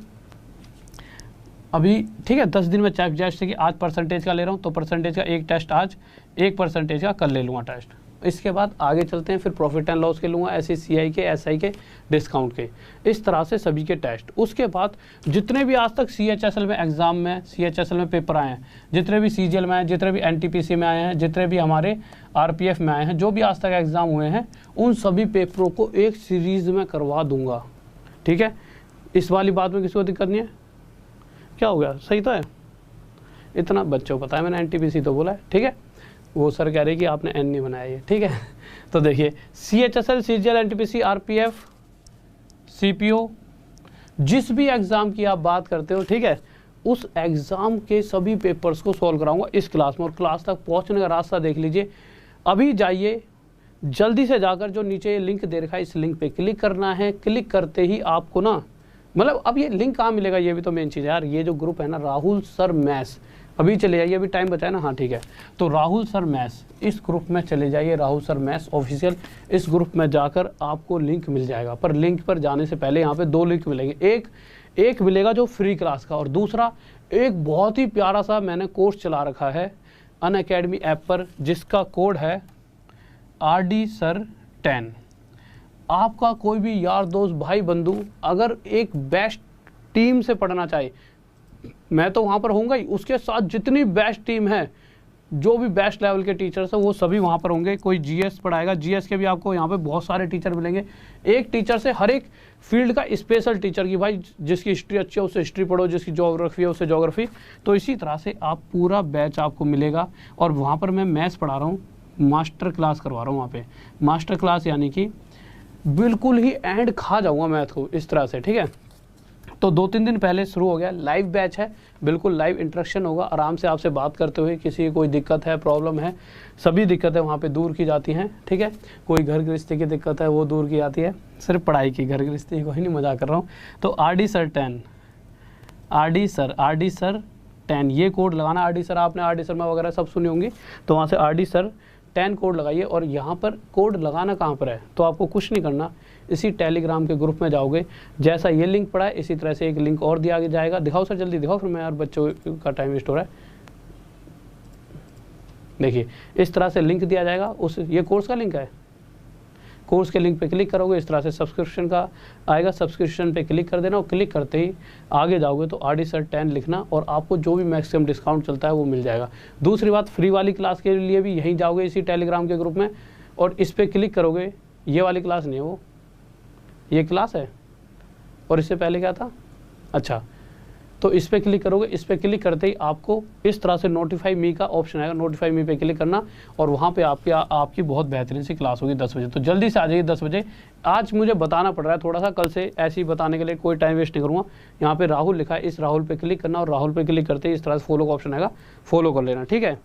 अभी ठीक है 10 दिन में जैसे कि आज परसेंटेज का ले रहा हूँ तो परसेंटेज का एक टेस्ट आज, एक परसेंटेज का कल ले लूँगा टेस्ट। इसके बाद आगे चलते हैं, फिर प्रॉफिट एंड लॉस के लूँगा, ऐसे CI के, SI के, डिस्काउंट के, इस तरह से सभी के टेस्ट। उसके बाद जितने भी आज तक CHSL में एग्ज़ाम में CHSL में पेपर आए हैं, जितने भी CGL में आए हैं, जितने भी NTPC में आए हैं, जितने भी हमारे RPF में आए हैं, जो भी आज तक एग्ज़ाम हुए हैं उन सभी पेपरों को एक सीरीज़ में करवा दूँगा, ठीक है। इस वाली बात में किसी को दिक्कत नहीं है? क्या हो गया, सही तो है? इतना बच्चों को पता है, मैंने NTPC तो बोला है, ठीक है। वो सर कह रहे कि आपने N नहीं बनाया ये, ठीक है। तो देखिए CHSL, CGL, NTPC, RPF, CPO, जिस भी एग्ज़ाम की आप बात करते हो, ठीक है, उस एग्ज़ाम के सभी पेपर्स को सॉल्व कराऊंगा इस क्लास में। और क्लास तक पहुंचने का रास्ता देख लीजिए। अभी जाइए जल्दी से जाकर, जो नीचे ये लिंक दे रखा है इस लिंक पे क्लिक करना है। क्लिक करते ही आपको ना, मतलब अब ये लिंक कहाँ मिलेगा, ये भी तो मेन चीज़ है यार। ये जो ग्रुप है ना राहुल सर मैथ्स, अभी चले जाइए, अभी टाइम बचा है ना, हाँ ठीक है। तो राहुल सर मैथ्स इस ग्रुप में चले जाइए, राहुल सर मैथ्स ऑफिशियल, इस ग्रुप में जाकर आपको लिंक मिल जाएगा। पर लिंक पर जाने से पहले यहाँ पे 2 लिंक मिलेंगे। एक मिलेगा जो फ्री क्लास का, और दूसरा एक बहुत ही प्यारा सा मैंने कोर्स चला रखा है अनअकैडमी ऐप पर, जिसका कोड है RD सर 10। आपका कोई भी यार दोस्त भाई बंधु अगर एक बेस्ट टीम से पढ़ना चाहे, मैं तो वहाँ पर होऊंगा ही, उसके साथ जितनी बेस्ट टीम है जो भी बेस्ट लेवल के टीचर्स हैं वो सभी वहाँ पर होंगे। कोई जीएस पढ़ाएगा, जीएस के भी आपको यहाँ पे बहुत सारे टीचर मिलेंगे। एक टीचर से हर एक फील्ड का स्पेशल टीचर की भाई जिसकी हिस्ट्री अच्छी है उससे हिस्ट्री पढ़ो, जिसकी ज्योग्राफी है उससे ज्योग्राफी। तो इसी तरह से आप पूरा बैच आपको मिलेगा। और वहाँ पर मैं मैथ्स पढ़ा रहा हूँ, मास्टर क्लास करवा रहा हूँ वहाँ पे। मास्टर क्लास यानी कि बिल्कुल ही एंड खा जाऊँगा मैथ को इस तरह से, ठीक है। तो 2-3 दिन पहले शुरू हो गया, लाइव बैच है, बिल्कुल लाइव इंटरेक्शन होगा। आराम से आपसे बात करते हुए, किसी की कोई दिक्कत है, प्रॉब्लम है, सभी दिक्कतें वहाँ पे दूर की जाती हैं, ठीक है। कोई घर गृहस्थी की दिक्कत है वो दूर की जाती है, सिर्फ पढ़ाई की, घर गृहस्थी कोई नहीं, मजाक कर रहा हूँ। तो RD सर 10 ये कोड लगाना। RD सर, आपने RD सर में वगैरह सब सुनी होंगी, तो वहाँ से RD सर 10 कोड लगाइए। और यहाँ पर कोड लगाना कहाँ पर है, तो आपको कुछ नहीं करना, इसी टेलीग्राम के ग्रुप में जाओगे, जैसा ये लिंक पड़ा है इसी तरह से एक लिंक और दिया जाएगा। दिखाओ सर जल्दी दिखाओ, फिर मैं यार बच्चों का टाइम वेस्ट हो रहा है। देखिए इस तरह से लिंक दिया जाएगा, उस ये कोर्स का लिंक है। कोर्स के लिंक पे क्लिक करोगे, इस तरह से सब्सक्रिप्शन का आएगा, सब्सक्रिप्शन पे क्लिक कर देना और क्लिक करते ही आगे जाओगे तो RD सर 10 लिखना और आपको जो भी मैक्सिमम डिस्काउंट चलता है वो मिल जाएगा। दूसरी बात, फ्री वाली क्लास के लिए भी यहीं जाओगे इसी टेलीग्राम के ग्रुप में और इस पर क्लिक करोगे। ये वाली क्लास नहीं है, वो ये क्लास है और इससे पहले क्या था, अच्छा, तो इस पर क्लिक करोगे। इस पर क्लिक करते ही आपको इस तरह से नोटिफाई मी का ऑप्शन आएगा, नोटिफाई मी पे क्लिक करना और वहाँ पे आपकी बहुत बेहतरीन सी क्लास होगी 10 बजे। तो जल्दी से आ जाइए 10 बजे। आज मुझे बताना पड़ रहा है थोड़ा सा, कल से ऐसे ही बताने के लिए कोई टाइम वेस्ट नहीं करूँगा। यहाँ पे राहुल लिखा है, इस राहुल पे क्लिक करना और राहुल पे क्लिक करते ही इस तरह से फॉलो का ऑप्शन आएगा, फॉलो कर लेना, ठीक है।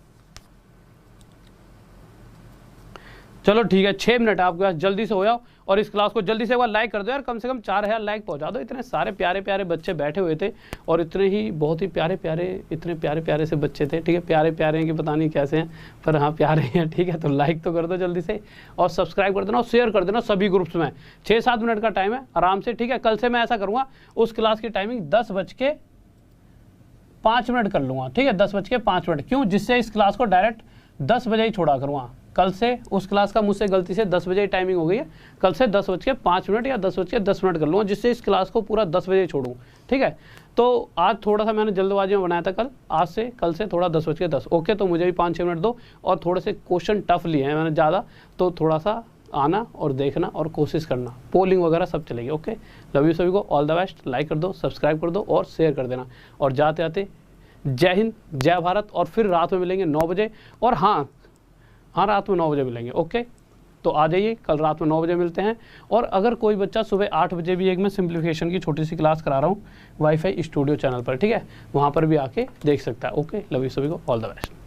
चलो ठीक है, 6 मिनट आपके पास, जल्दी से हो जाओ और इस क्लास को जल्दी से एक बार लाइक कर दो यार, कम से कम 4000 लाइक पहुंचा दो। इतने सारे प्यारे प्यारे बच्चे बैठे हुए थे और इतने ही बहुत ही प्यारे प्यारे से बच्चे थे, ठीक है। प्यारे प्यारे हैं कि पता नहीं कैसे हैं, पर हाँ प्यारे हैं, ठीक है। तो लाइक तो कर दो जल्दी से और सब्सक्राइब कर देना और शेयर कर देना सभी ग्रुप्स में। 6-7 मिनट का टाइम है, आराम से, ठीक है। कल से मैं ऐसा करूँगा, उस क्लास की टाइमिंग 10:05 कर लूँगा, ठीक है। 10:05, क्यों, जिससे इस क्लास को डायरेक्ट 10 बजे ही छोड़ा करूँगा। कल से उस क्लास का मुझसे गलती से 10 बजे टाइमिंग हो गई है, कल से 10:05 या 10:10 कर लूँगा, जिससे इस क्लास को पूरा 10 बजे छोड़ूँ, ठीक है। तो आज थोड़ा सा मैंने जल्दबाजी में बनाया था कल, आज से कल से थोड़ा 10:10, ओके। तो मुझे भी 5-6 मिनट दो और थोड़े से क्वेश्चन टफ लिए हैं मैंने ज़्यादा, तो थोड़ा सा आना और देखना और कोशिश करना, पोलिंग वगैरह सब चलेगी, ओके। लव यू सभी को, ऑल द बेस्ट। लाइक कर दो, सब्सक्राइब कर दो और शेयर कर देना। और जाते आते जय हिंद, जय भारत। और फिर रात में मिलेंगे 9 बजे और हाँ रात में 9 बजे मिलेंगे, ओके। तो आ जाइए, कल रात में 9 बजे मिलते हैं। और अगर कोई बच्चा सुबह 8 बजे भी एक मैं सिंप्लीफिकेशन की छोटी सी क्लास करा रहा हूँ वाईफाई स्टूडियो चैनल पर, ठीक है, वहाँ पर भी आके देख सकता है, ओके। लव यू सभी को, ऑल द बेस्ट।